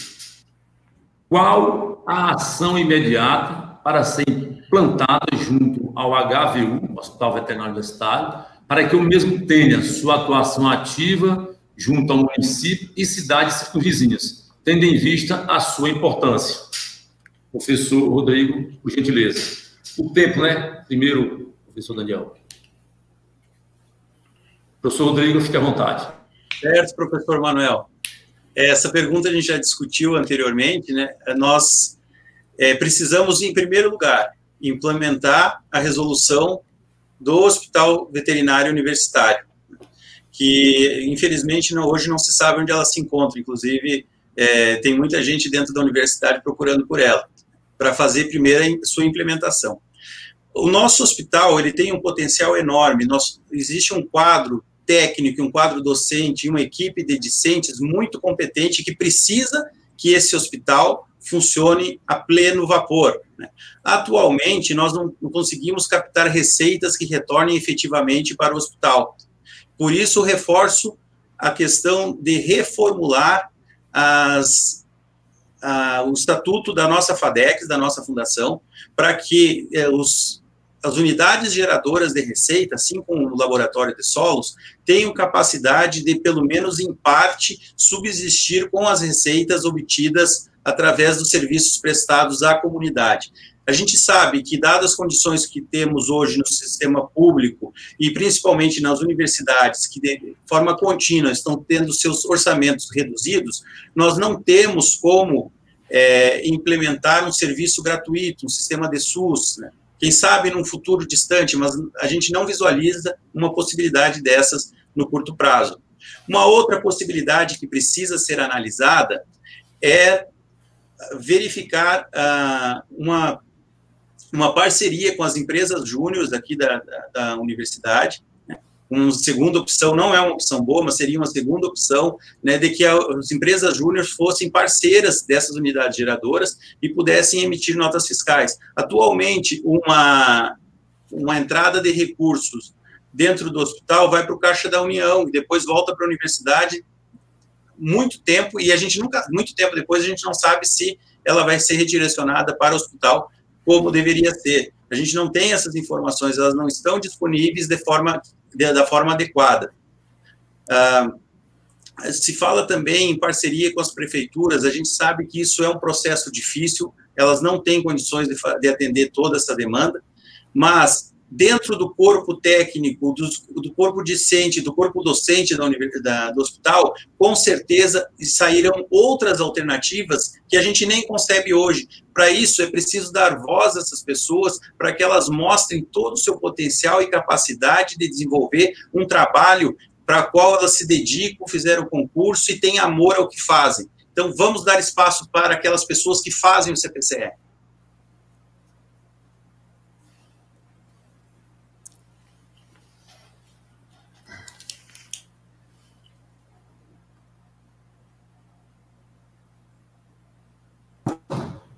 Qual a ação imediata para ser implantada junto ao HVU, Hospital Veterinário Universitário, para que o mesmo tenha sua atuação ativa junto ao município e cidades circunvizinhas, tendo em vista a sua importância? Professor Rodrigo, por gentileza. O tempo, né? Primeiro, professor Daniel. Professor Rodrigo, fique à vontade. Certo, professor Manuel. Essa pergunta a gente já discutiu anteriormente, né? Nós precisamos, em primeiro lugar, implementar a resolução do Hospital Veterinário Universitário, que, infelizmente, hoje não se sabe onde ela se encontra. Inclusive, tem muita gente dentro da universidade procurando por ela, para fazer primeiro a sua implementação. O nosso hospital, ele tem um potencial enorme. Existe um quadro técnico, um quadro docente, uma equipe de discentes muito competente que precisa que esse hospital funcione a pleno vapor, né? Atualmente, nós não conseguimos captar receitas que retornem efetivamente para o hospital. Por isso, reforço a questão de reformular o estatuto da nossa FADEX, da nossa fundação, para que as unidades geradoras de receita, assim como o laboratório de solos, tenham capacidade de, pelo menos em parte, subsistir com as receitas obtidas através dos serviços prestados à comunidade. A gente sabe que, dadas as condições que temos hoje no sistema público, e principalmente nas universidades, que de forma contínua estão tendo seus orçamentos reduzidos, nós não temos como implementar um serviço gratuito, um sistema de SUS, né? Quem sabe num futuro distante, mas a gente não visualiza uma possibilidade dessas no curto prazo. Uma outra possibilidade que precisa ser analisada é verificar uma parceria com as empresas júniores aqui da universidade. Uma segunda opção, não é uma opção boa, mas seria uma segunda opção, né, de que as empresas júniores fossem parceiras dessas unidades geradoras e pudessem emitir notas fiscais. Atualmente, uma entrada de recursos dentro do hospital vai para o Caixa da União e depois volta para a universidade muito tempo, e muito tempo depois, a gente não sabe se ela vai ser redirecionada para o hospital como deveria ser. A gente não tem essas informações, elas não estão disponíveis da forma adequada. Se fala também em parceria com as prefeituras, a gente sabe que isso é um processo difícil, elas não têm condições de atender toda essa demanda, mas dentro do corpo técnico, do corpo discente, do corpo docente do hospital, com certeza sairão outras alternativas que a gente nem concebe hoje. Para isso, é preciso dar voz a essas pessoas, para que elas mostrem todo o seu potencial e capacidade de desenvolver um trabalho para o qual elas se dedicam, fizeram concurso e têm amor ao que fazem. Então, vamos dar espaço para aquelas pessoas que fazem o CPCE.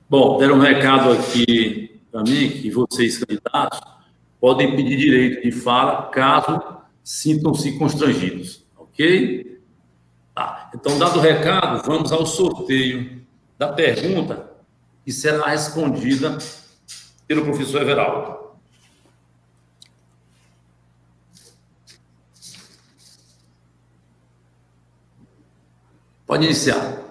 Bom, deram um recado aqui para mim, que vocês, candidatos, podem pedir direito de fala caso sintam-se constrangidos. Ok? Tá. Então, dado o recado, vamos ao sorteio da pergunta que será respondida pelo professor Everaldo. Pode iniciar.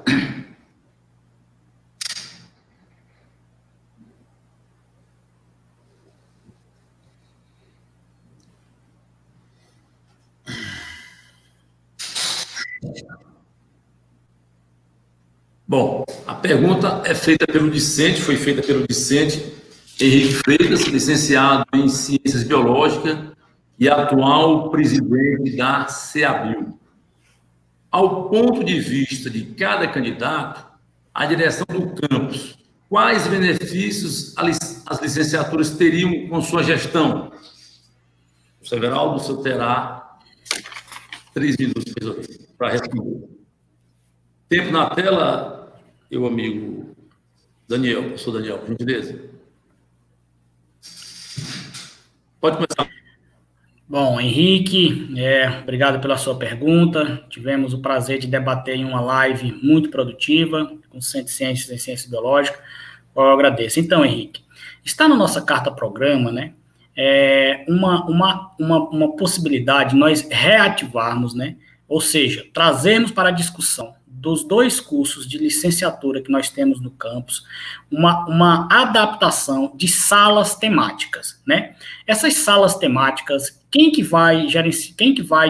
Bom, a pergunta é feita pelo discente, foi feita pelo discente Henrique Freitas, licenciado em Ciências Biológicas e atual presidente da CEABIL. Ao ponto de vista de cada candidato, a direção do campus, quais benefícios as licenciaturas teriam com sua gestão? O Everaldo, o senhor terá 3 minutos para responder. Tempo na tela, meu amigo Daniel, professor Daniel, por gentileza. Pode começar. Bom, Henrique, obrigado pela sua pergunta. Tivemos o prazer de debater em uma live muito produtiva, com o Centro de Ciências e Ciências Biológicas, eu agradeço. Então, Henrique, está na nossa carta-programa, né, uma possibilidade de nós reativarmos, né, ou seja, trazermos para a discussão dos 2 cursos de licenciatura que nós temos no campus, uma adaptação de salas temáticas, né? Essas salas temáticas, quem que vai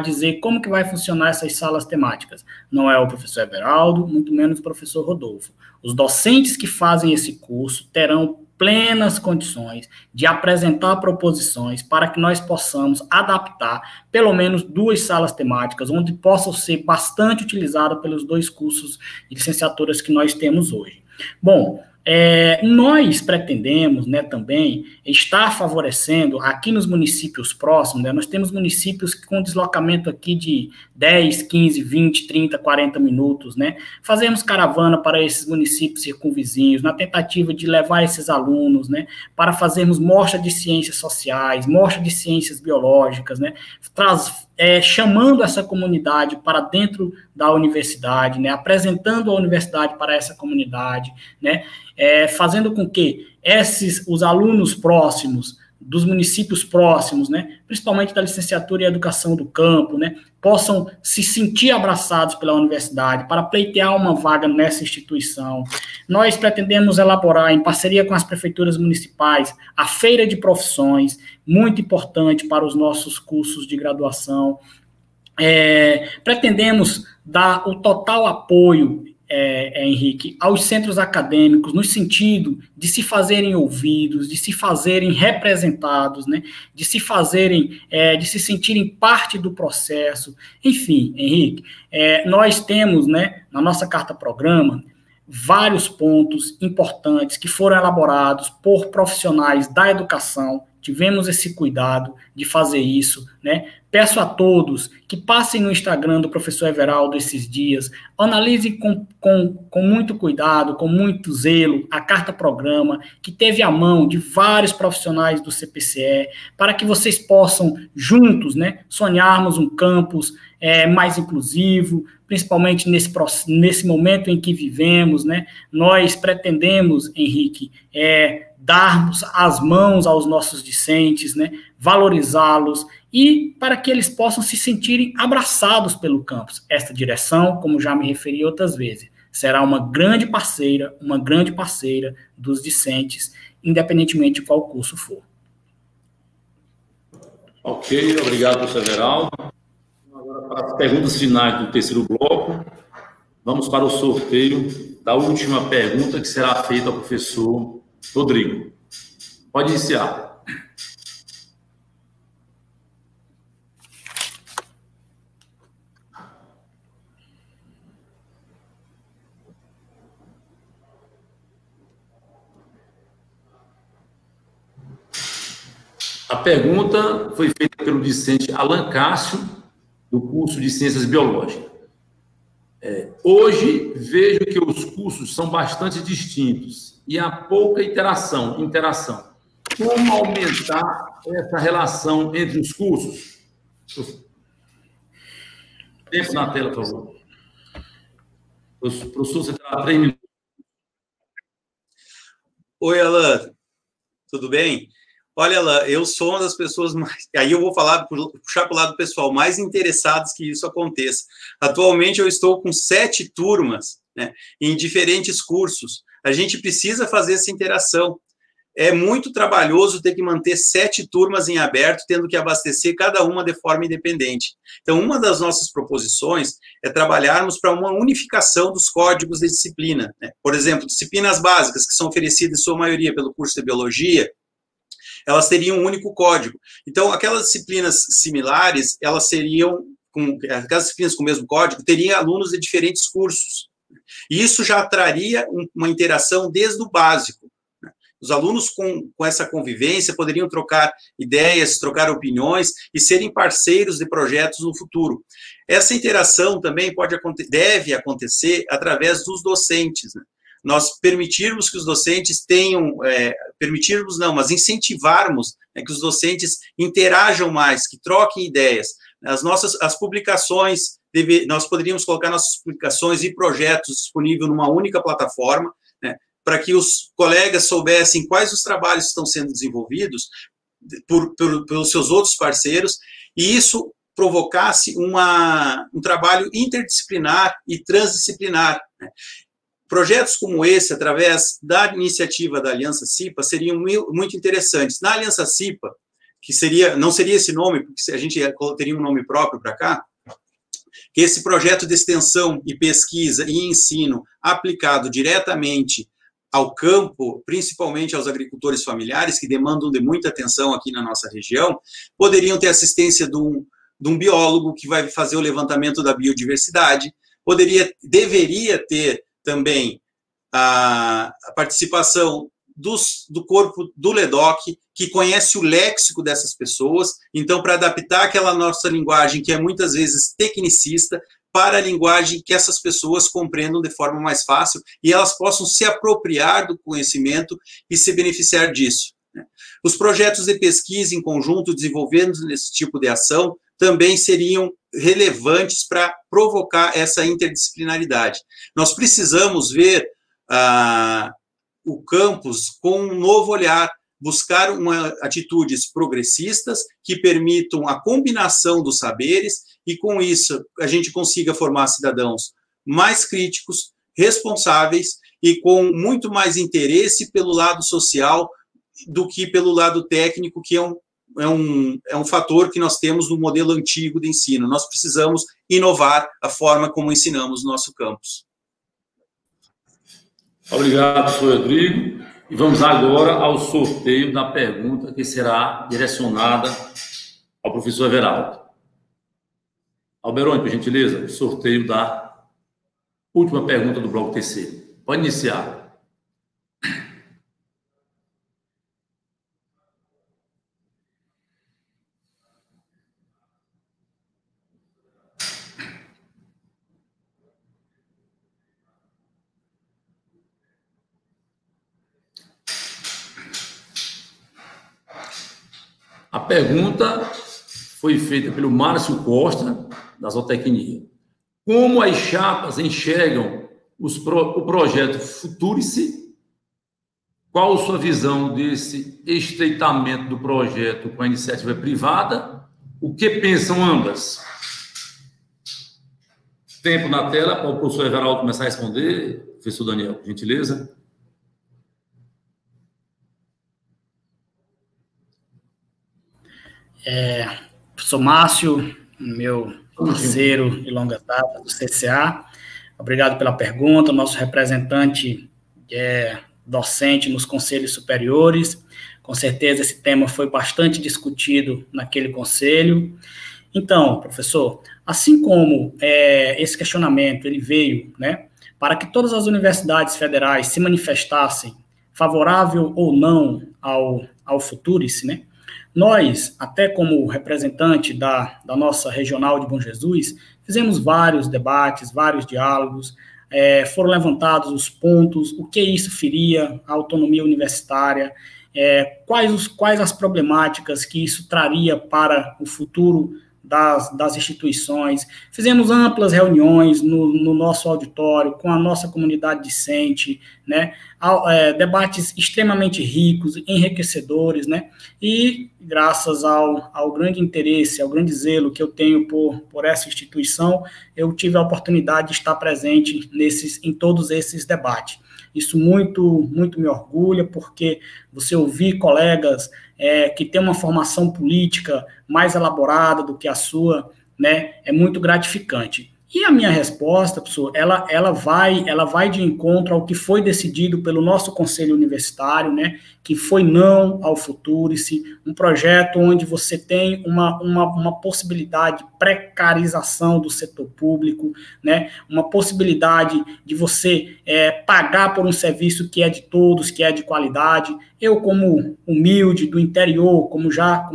dizer como que vai funcionar essas salas temáticas? Não é o professor Everaldo, muito menos o professor Rodolfo. Os docentes que fazem esse curso terão plenas condições de apresentar proposições para que nós possamos adaptar pelo menos 2 salas temáticas, onde possam ser bastante utilizadas pelos 2 cursos de licenciaturas que nós temos hoje. Bom, nós pretendemos, né, também estar favorecendo aqui nos municípios próximos, né, nós temos municípios com deslocamento aqui de 10, 15, 20, 30, 40 minutos, né, fazemos caravana para esses municípios circunvizinhos, na tentativa de levar esses alunos, né, para fazermos mostra de ciências sociais, mostra de ciências biológicas, né, chamando essa comunidade para dentro da universidade, né, apresentando a universidade para essa comunidade, né, fazendo com que os alunos próximos, dos municípios próximos, né, principalmente da licenciatura em educação do campo, né, possam se sentir abraçados pela universidade para pleitear uma vaga nessa instituição. Nós pretendemos elaborar, em parceria com as prefeituras municipais, a feira de profissões, muito importante para os nossos cursos de graduação. Pretendemos dar o total apoio, Henrique, aos centros acadêmicos, no sentido de se fazerem ouvidos, de se fazerem representados, né, de se sentirem parte do processo. Enfim, Henrique, nós temos, né, na nossa carta-programa, vários pontos importantes que foram elaborados por profissionais da educação. Tivemos esse cuidado de fazer isso, né? Peço a todos que passem no Instagram do professor Everaldo esses dias, analisem com muito cuidado, com muito zelo, a carta-programa, que teve à mão de vários profissionais do CPCE, para que vocês possam, juntos, né, sonharmos um campus mais inclusivo, principalmente nesse momento em que vivemos, né? Nós pretendemos, Henrique, darmos as mãos aos nossos discentes, né, valorizá-los e para que eles possam se sentirem abraçados pelo campus. Esta direção, como já me referi outras vezes, será uma grande parceira dos discentes, independentemente de qual curso for. Ok, obrigado, professor Everaldo. Agora, para as perguntas finais do terceiro bloco, vamos para o sorteio da última pergunta, que será feita ao professor Rodrigo. Pode iniciar. A pergunta foi feita pelo discente Alan Cássio, do curso de Ciências Biológicas. Hoje, vejo que os cursos são bastante distintos e há pouca interação. Como aumentar essa relação entre os cursos? Tempo na tela, por favor. Professor, você terá 3 minutos. Oi, Alan. Tudo bem? Olha, Alan, eu sou uma das pessoas mais... Aí eu vou puxar para o lado pessoal, mais interessados que isso aconteça. Atualmente eu estou com 7 turmas, né, em diferentes cursos. A gente precisa fazer essa interação. É muito trabalhoso ter que manter 7 turmas em aberto, tendo que abastecer cada uma de forma independente. Então, uma das nossas proposições é trabalharmos para uma unificação dos códigos de disciplina, né? Por exemplo, disciplinas básicas, que são oferecidas em sua maioria pelo curso de Biologia, elas teriam um único código. Então, aquelas disciplinas similares, elas seriam, aquelas disciplinas com o mesmo código, teriam alunos de diferentes cursos. E isso já traria uma interação desde o básico. Os alunos com essa convivência poderiam trocar ideias, trocar opiniões e serem parceiros de projetos no futuro. Essa interação também deve acontecer através dos docentes, né? Nós permitirmos que os docentes tenham, mas incentivarmos, né, que os docentes interajam mais, que troquem ideias. As publicações, nós poderíamos colocar nossas publicações e projetos disponíveis numa única plataforma, né, para que os colegas soubessem quais os trabalhos estão sendo desenvolvidos pelos seus outros parceiros, e isso provocasse um trabalho interdisciplinar e transdisciplinar, né. Projetos como esse, através da iniciativa da Aliança CIPA, seriam muito interessantes. Na Aliança CIPA, que não seria esse nome, porque a gente teria um nome próprio para cá, que esse projeto de extensão e pesquisa e ensino aplicado diretamente ao campo, principalmente aos agricultores familiares, que demandam de muita atenção aqui na nossa região, poderiam ter assistência de um biólogo que vai fazer o levantamento da biodiversidade, deveria ter também a participação do corpo do LEDOC, que conhece o léxico dessas pessoas, então, para adaptar aquela nossa linguagem, que é muitas vezes tecnicista, para a linguagem que essas pessoas compreendam de forma mais fácil e elas possam se apropriar do conhecimento e se beneficiar disso, né? Os projetos de pesquisa em conjunto, desenvolvendo esse tipo de ação, também seriam relevantes para provocar essa interdisciplinaridade. Nós precisamos ver o campus com um novo olhar, buscar atitudes progressistas que permitam a combinação dos saberes e, com isso, a gente consiga formar cidadãos mais críticos, responsáveis e com muito mais interesse pelo lado social do que pelo lado técnico, que é um fator que nós temos no modelo antigo de ensino. Nós precisamos inovar a forma como ensinamos no nosso campus. Obrigado, professor Rodrigo. E vamos agora ao sorteio da pergunta que será direcionada ao professor Everaldo. Alberoni, por gentileza, sorteio da última pergunta do bloco terceiro. Pode iniciar. A pergunta foi feita pelo Márcio Costa, da Zootecnia. Como as chapas enxergam o projeto Futurice? Qual a sua visão desse estreitamento do projeto com a iniciativa privada? O que pensam ambas? Tempo na tela para o professor Everaldo começar a responder. Professor Daniel, por gentileza. Professor Márcio, meu parceiro de longa data do CCA, obrigado pela pergunta. Nosso representante docente nos conselhos superiores, com certeza esse tema foi bastante discutido naquele conselho. Então, professor, assim como esse questionamento ele veio, né, para que todas as universidades federais se manifestassem favorável ou não ao Futurice, né, nós, até como representante da nossa regional de Bom Jesus, fizemos vários debates, vários diálogos, foram levantados os pontos, o que isso feria à autonomia universitária, quais as problemáticas que isso traria para o futuro das instituições, fizemos amplas reuniões no nosso auditório, com a nossa comunidade discente, né, debates extremamente ricos, enriquecedores, né, e graças ao grande interesse, ao grande zelo que eu tenho por essa instituição, eu tive a oportunidade de estar presente em todos esses debates. Isso muito me orgulha, porque você ouvir colegas que têm uma formação política mais elaborada do que a sua, né, é muito gratificante. E a minha resposta, professor, ela vai de encontro ao que foi decidido pelo nosso conselho universitário, né, que foi não ao Futurice, um projeto onde você tem uma possibilidade de precarização do setor público, né, uma possibilidade de você pagar por um serviço que é de todos, que é de qualidade. Eu, como humilde do interior, como já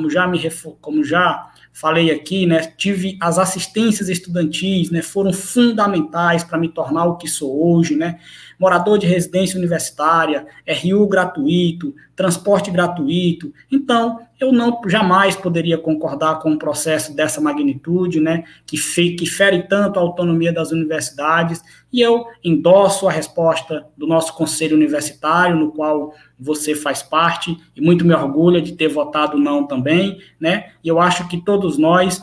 falei aqui, né, tive as assistências estudantis, né, foram fundamentais para me tornar o que sou hoje, né, morador de residência universitária, RU gratuito, transporte gratuito. Então, eu jamais poderia concordar com um processo dessa magnitude, né, que fere tanto a autonomia das universidades, e eu endosso a resposta do nosso conselho universitário, no qual você faz parte, e muito me orgulha de ter votado não também, né, e eu acho que todos nós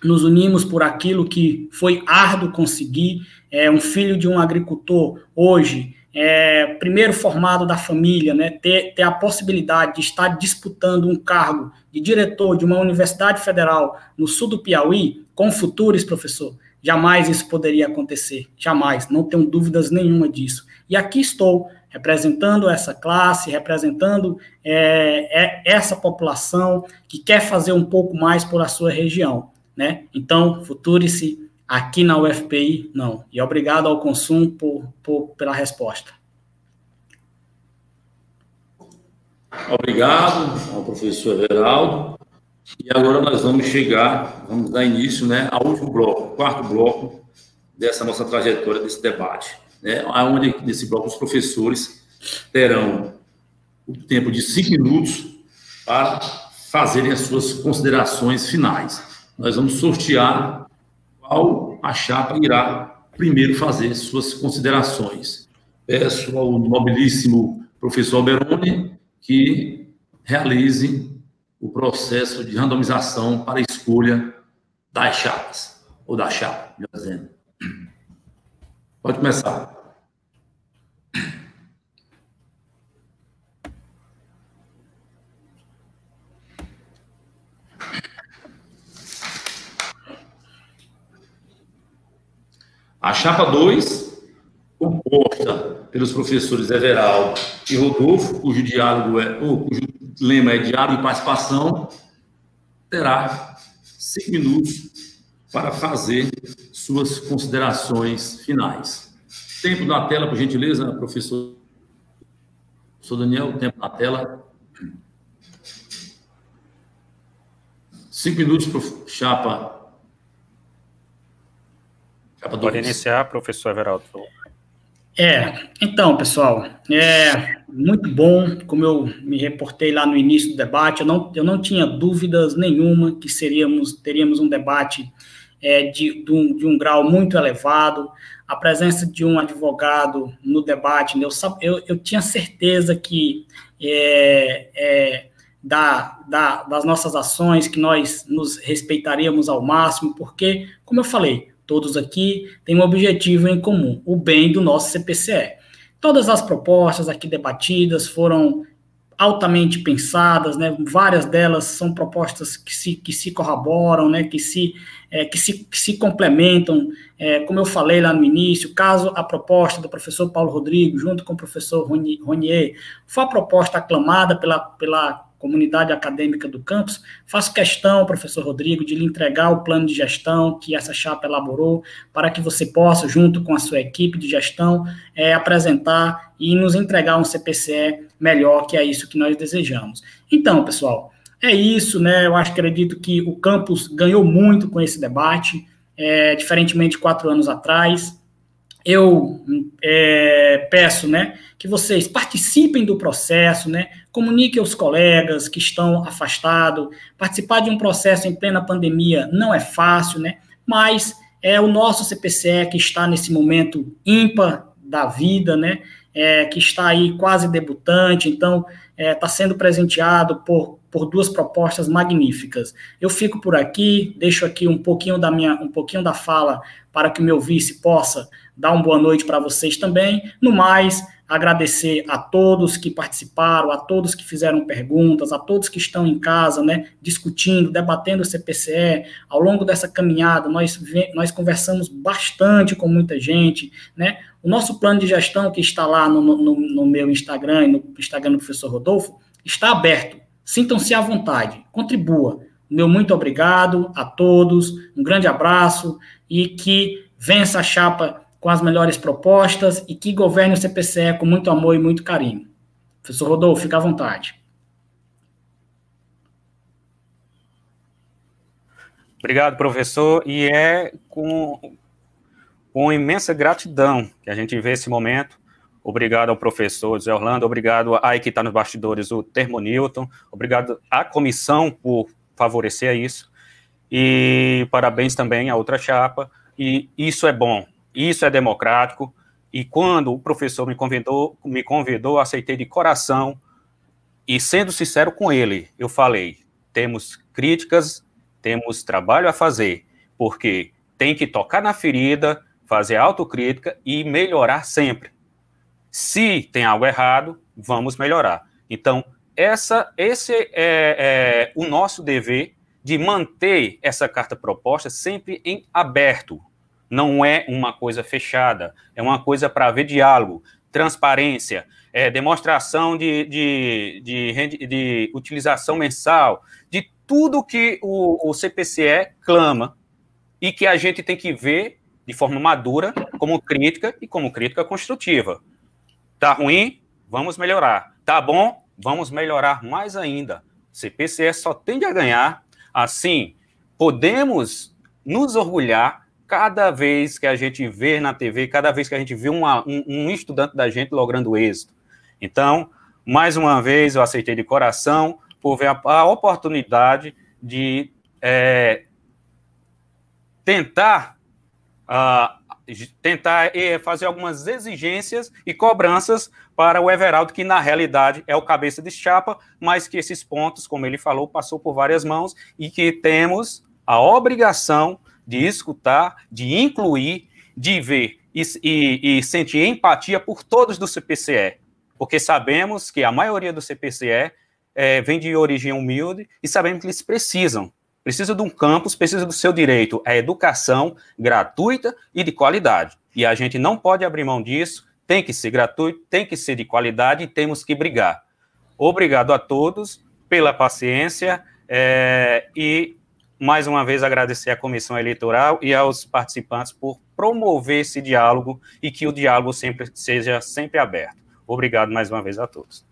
nos unimos por aquilo que foi árduo conseguir. Um filho de um agricultor hoje, primeiro formado da família, né, ter a possibilidade de estar disputando um cargo de diretor de uma universidade federal no sul do Piauí, com Futurice, professor, jamais isso poderia acontecer, jamais, não tenho dúvidas nenhuma disso. E aqui estou, representando essa classe, representando essa população que quer fazer um pouco mais por a sua região, né? Então, Futurice, aqui na UFPI, não. E obrigado ao Consumo pela resposta. Obrigado ao professor Everaldo. E agora nós vamos dar início, né, ao último bloco, quarto bloco dessa nossa trajetória, desse debate, né, onde nesse bloco os professores terão o tempo de 5 minutos para fazerem as suas considerações finais. Nós vamos sortear qual a chapa irá primeiro fazer suas considerações. Peço ao nobilíssimo professor Alberoni que realize o processo de randomização para a escolha das chapas, ou da chapa, melhor dizendo. Pode começar. A chapa 2, composta pelos professores Everaldo e Rodolfo, cujo lema é diálogo e participação, terá 5 minutos para fazer suas considerações finais. Tempo na tela, por gentileza, professor Daniel, tempo na tela. 5 minutos, chapa. Pode iniciar, professor Everaldo. Então, pessoal, muito bom, como eu me reportei lá no início do debate, eu não tinha dúvidas nenhuma que teríamos um debate de um grau muito elevado, a presença de um advogado no debate, eu tinha certeza que das nossas ações, que nós nos respeitaríamos ao máximo, porque, como eu falei, todos aqui têm um objetivo em comum, o bem do nosso CPCE. Todas as propostas aqui debatidas foram altamente pensadas, né? Várias delas são propostas que se corroboram, né? que se complementam. Como eu falei lá no início, caso a proposta do professor Paulo Rodrigo, junto com o professor Ronier, for a proposta aclamada pela comunidade acadêmica do campus, faço questão, professor Rodrigo, de lhe entregar o plano de gestão que essa chapa elaborou, para que você possa, junto com a sua equipe de gestão, apresentar e nos entregar um CPCE melhor, que é isso que nós desejamos. Então, pessoal, é isso, né? Eu acredito que o campus ganhou muito com esse debate, diferentemente de 4 anos atrás. eu peço, né, que vocês participem do processo, né, comuniquem aos colegas que estão afastados. Participar de um processo em plena pandemia não é fácil, né, mas é o nosso CPCE que está nesse momento ímpar da vida, né, que está aí quase debutante, então está sendo presenteado por duas propostas magníficas. Eu fico por aqui, deixo aqui um pouquinho da fala para que o meu vice possa dar uma boa noite para vocês também. No mais, agradecer a todos que participaram, a todos que fizeram perguntas, a todos que estão em casa, né, discutindo, debatendo o CPCE. Ao longo dessa caminhada, nós conversamos bastante com muita gente, né? O nosso plano de gestão, que está lá no meu Instagram e no Instagram do professor Rodolfo, está aberto. Sintam-se à vontade, contribua. Meu muito obrigado a todos, um grande abraço e que vença a chapa com as melhores propostas e que governe o CPCE com muito amor e muito carinho. Professor Rodolfo, fica à vontade. Obrigado, professor, e é com imensa gratidão que a gente vê esse momento. Obrigado ao professor José Orlando, obrigado aí que está nos bastidores, o Termonilton, obrigado à comissão por favorecer isso, e parabéns também à outra chapa, e isso é bom, isso é democrático, e quando o professor me convidou, aceitei de coração, e sendo sincero com ele, eu falei, temos críticas, temos trabalho a fazer, porque tem que tocar na ferida, fazer autocrítica e melhorar sempre. Se tem algo errado, vamos melhorar. Então, esse é o nosso dever de manter essa carta proposta sempre em aberto. Não é uma coisa fechada, é uma coisa para haver diálogo, transparência, demonstração de utilização mensal, de tudo que o CPCE clama e que a gente tem que ver de forma madura como crítica e como crítica construtiva. Tá ruim? Vamos melhorar. Tá bom? Vamos melhorar mais ainda. CPCE só tende a ganhar. Assim, podemos nos orgulhar cada vez que a gente vê na TV, cada vez que a gente vê um estudante da gente logrando êxito. Então, mais uma vez, eu aceitei de coração por ver a oportunidade de tentar fazer algumas exigências e cobranças para o Everaldo, que na realidade é o cabeça de chapa, mas que esses pontos, como ele falou, passou por várias mãos e que temos a obrigação de escutar, de incluir, de ver e sentir empatia por todos do CPCE, porque sabemos que a maioria do CPCE vem de origem humilde e sabemos que eles precisam de um campus, precisa do seu direito à educação gratuita e de qualidade. E a gente não pode abrir mão disso, tem que ser gratuito, tem que ser de qualidade e temos que brigar. Obrigado a todos pela paciência e, mais uma vez, agradecer à comissão eleitoral e aos participantes por promover esse diálogo e que o diálogo seja sempre aberto. Obrigado mais uma vez a todos.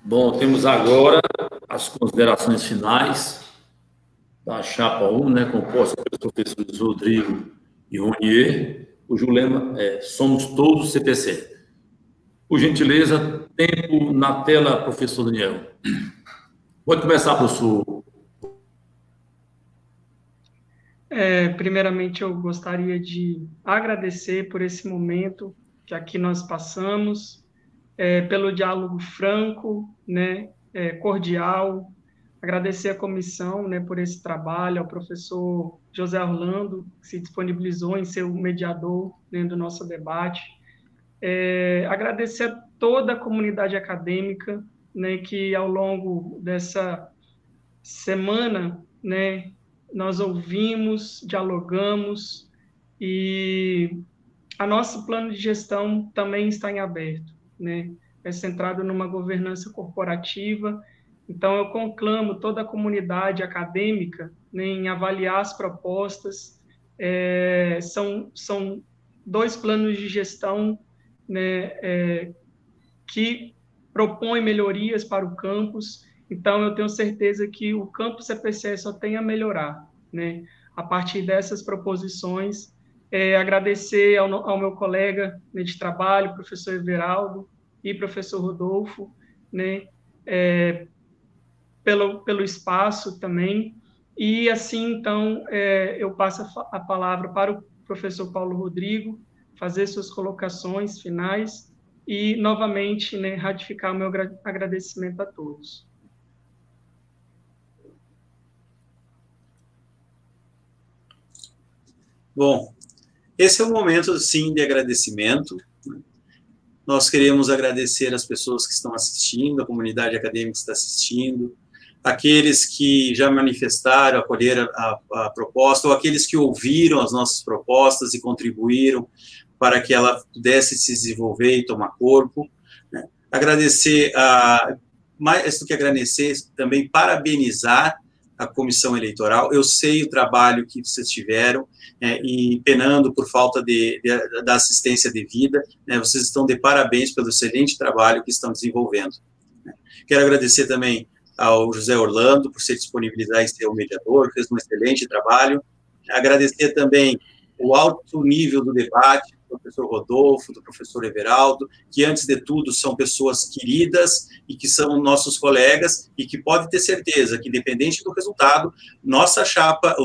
Bom, temos agora as considerações finais da chapa 1, né, composta pelos professores Rodrigo e Ronier, cujo lema é Somos Todos CPCE. Por gentileza, tempo na tela, professor Daniel. Pode começar, professor. Primeiramente, eu gostaria de agradecer por esse momento que aqui nós passamos, pelo diálogo franco, né, cordial, agradecer à comissão, né, por esse trabalho, ao professor José Orlando, que se disponibilizou em ser o mediador dentro do nosso debate, agradecer a toda a comunidade acadêmica, né, que ao longo dessa semana, né, nós ouvimos, dialogamos, e a nosso plano de gestão também está em aberto, né? É centrado numa governança corporativa. Então, eu conclamo toda a comunidade acadêmica, né, em avaliar as propostas. São 2 planos de gestão, né, que propõem melhorias para o campus. Então, eu tenho certeza que o campus CPCE só tem a melhorar, né? A partir dessas proposições, agradecer ao meu colega, né, de trabalho, professor Everaldo e professor Rodolfo, né, pelo espaço também. E assim, então, eu passo a palavra para o professor Paulo Rodrigo, fazer suas colocações finais e, novamente, né, ratificar o meu agradecimento a todos. Bom, esse é um momento, sim, de agradecimento. Nós queremos agradecer as pessoas que estão assistindo, a comunidade acadêmica que está assistindo, aqueles que já manifestaram, acolheram a proposta, ou aqueles que ouviram as nossas propostas e contribuíram para que ela pudesse se desenvolver e tomar corpo. Né? Agradecer, mais do que agradecer, também parabenizar a comissão eleitoral. Eu sei o trabalho que vocês tiveram, e penando por falta da assistência devida, né, vocês estão de parabéns pelo excelente trabalho que estão desenvolvendo. Né. Quero agradecer também ao José Orlando por se disponibilizar em ser o mediador, fez um excelente trabalho. Agradecer também o alto nível do debate do professor Rodolfo, do professor Everaldo, que, antes de tudo, são pessoas queridas e que são nossos colegas e que pode ter certeza que, independente do resultado, nossa chapa,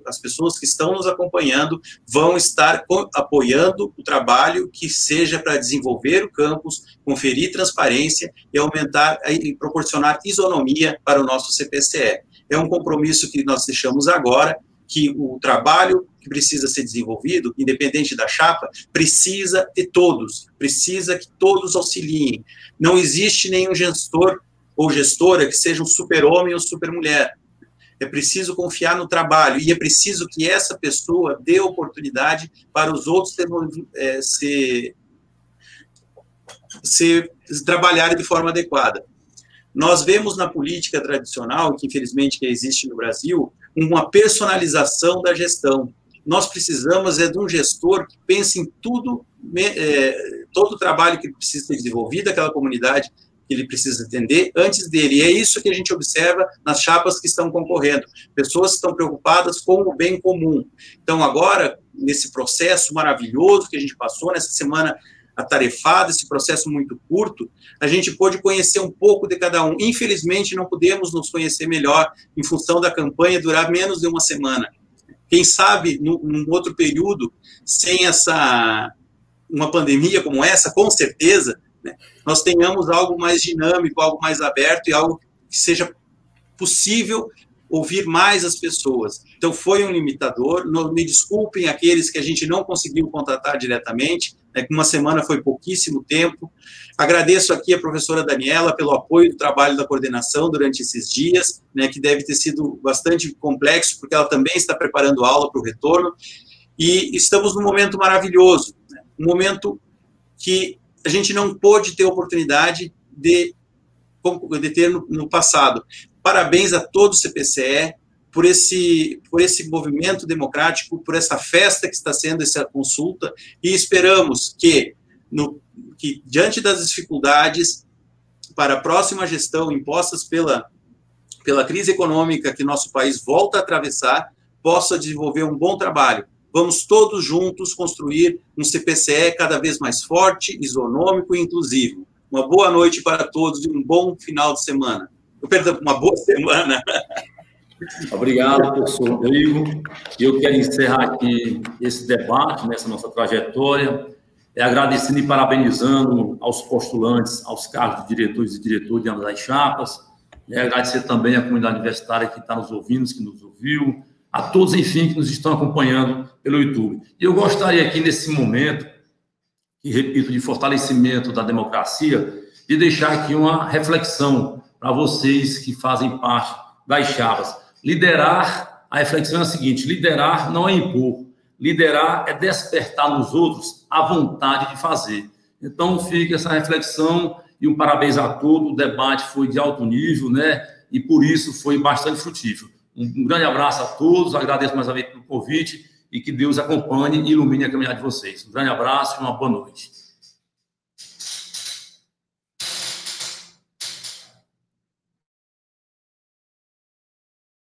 as pessoas que estão nos acompanhando vão estar apoiando o trabalho que seja para desenvolver o campus, conferir transparência e aumentar e proporcionar isonomia para o nosso CPCE. É um compromisso que nós deixamos agora, que o trabalho que precisa ser desenvolvido, independente da chapa, precisa de todos, precisa que todos auxiliem. Não existe nenhum gestor ou gestora que seja um super-homem ou super-mulher. É preciso confiar no trabalho e é preciso que essa pessoa dê oportunidade para os outros trabalharem de forma adequada. Nós vemos na política tradicional, que infelizmente existe no Brasil, uma personalização da gestão. Nós precisamos de um gestor que pense em tudo, todo o trabalho que precisa ser desenvolvido, aquela comunidade que ele precisa atender antes dele. E é isso que a gente observa nas chapas que estão concorrendo. Pessoas que estão preocupadas com o bem comum. Então, agora, nesse processo maravilhoso que a gente passou, nessa semana atarefada, esse processo muito curto, a gente pôde conhecer um pouco de cada um. Infelizmente, não pudemos nos conhecer melhor em função da campanha durar menos de uma semana. Quem sabe, num outro período, sem uma pandemia como essa, com certeza, né, nós tenhamos algo mais dinâmico, algo mais aberto e algo que seja possível ouvir mais as pessoas. Então, foi um limitador. Me desculpem aqueles que a gente não conseguiu contratar diretamente, né, que uma semana foi pouquíssimo tempo. Agradeço aqui a professora Daniela pelo apoio do trabalho da coordenação durante esses dias, né, que deve ter sido bastante complexo, porque ela também está preparando aula para o retorno, e estamos num momento maravilhoso, né, um momento que a gente não pôde ter oportunidade de ter no passado. Parabéns a todo o CPCE por esse movimento democrático, por essa festa que está sendo essa consulta, e esperamos que diante das dificuldades para a próxima gestão impostas pela crise econômica que nosso país volta a atravessar, possa desenvolver um bom trabalho. Vamos todos juntos construir um CPCE cada vez mais forte, isonômico e inclusivo. Uma boa noite para todos e um bom final de semana. Perdão, uma boa semana. Obrigado, professor Rodrigo. Eu quero encerrar aqui esse debate, nessa nossa trajetória, agradecendo e parabenizando aos postulantes, aos cargos de diretores e diretores de ambas as chapas, agradecer também à comunidade universitária que está nos ouvindo, que nos ouviu, a todos, enfim, que nos estão acompanhando pelo YouTube. E eu gostaria aqui, nesse momento, e repito, de fortalecimento da democracia, de deixar aqui uma reflexão para vocês que fazem parte das chapas. Liderar, a reflexão é a seguinte: liderar não é impor, liderar é despertar nos outros a vontade de fazer. Então, fica essa reflexão e um parabéns a todos. O debate foi de alto nível, né? E por isso foi bastante frutífero. Um grande abraço a todos, agradeço mais uma vez pelo convite e que Deus acompanhe e ilumine a caminhada de vocês. Um grande abraço e uma boa noite.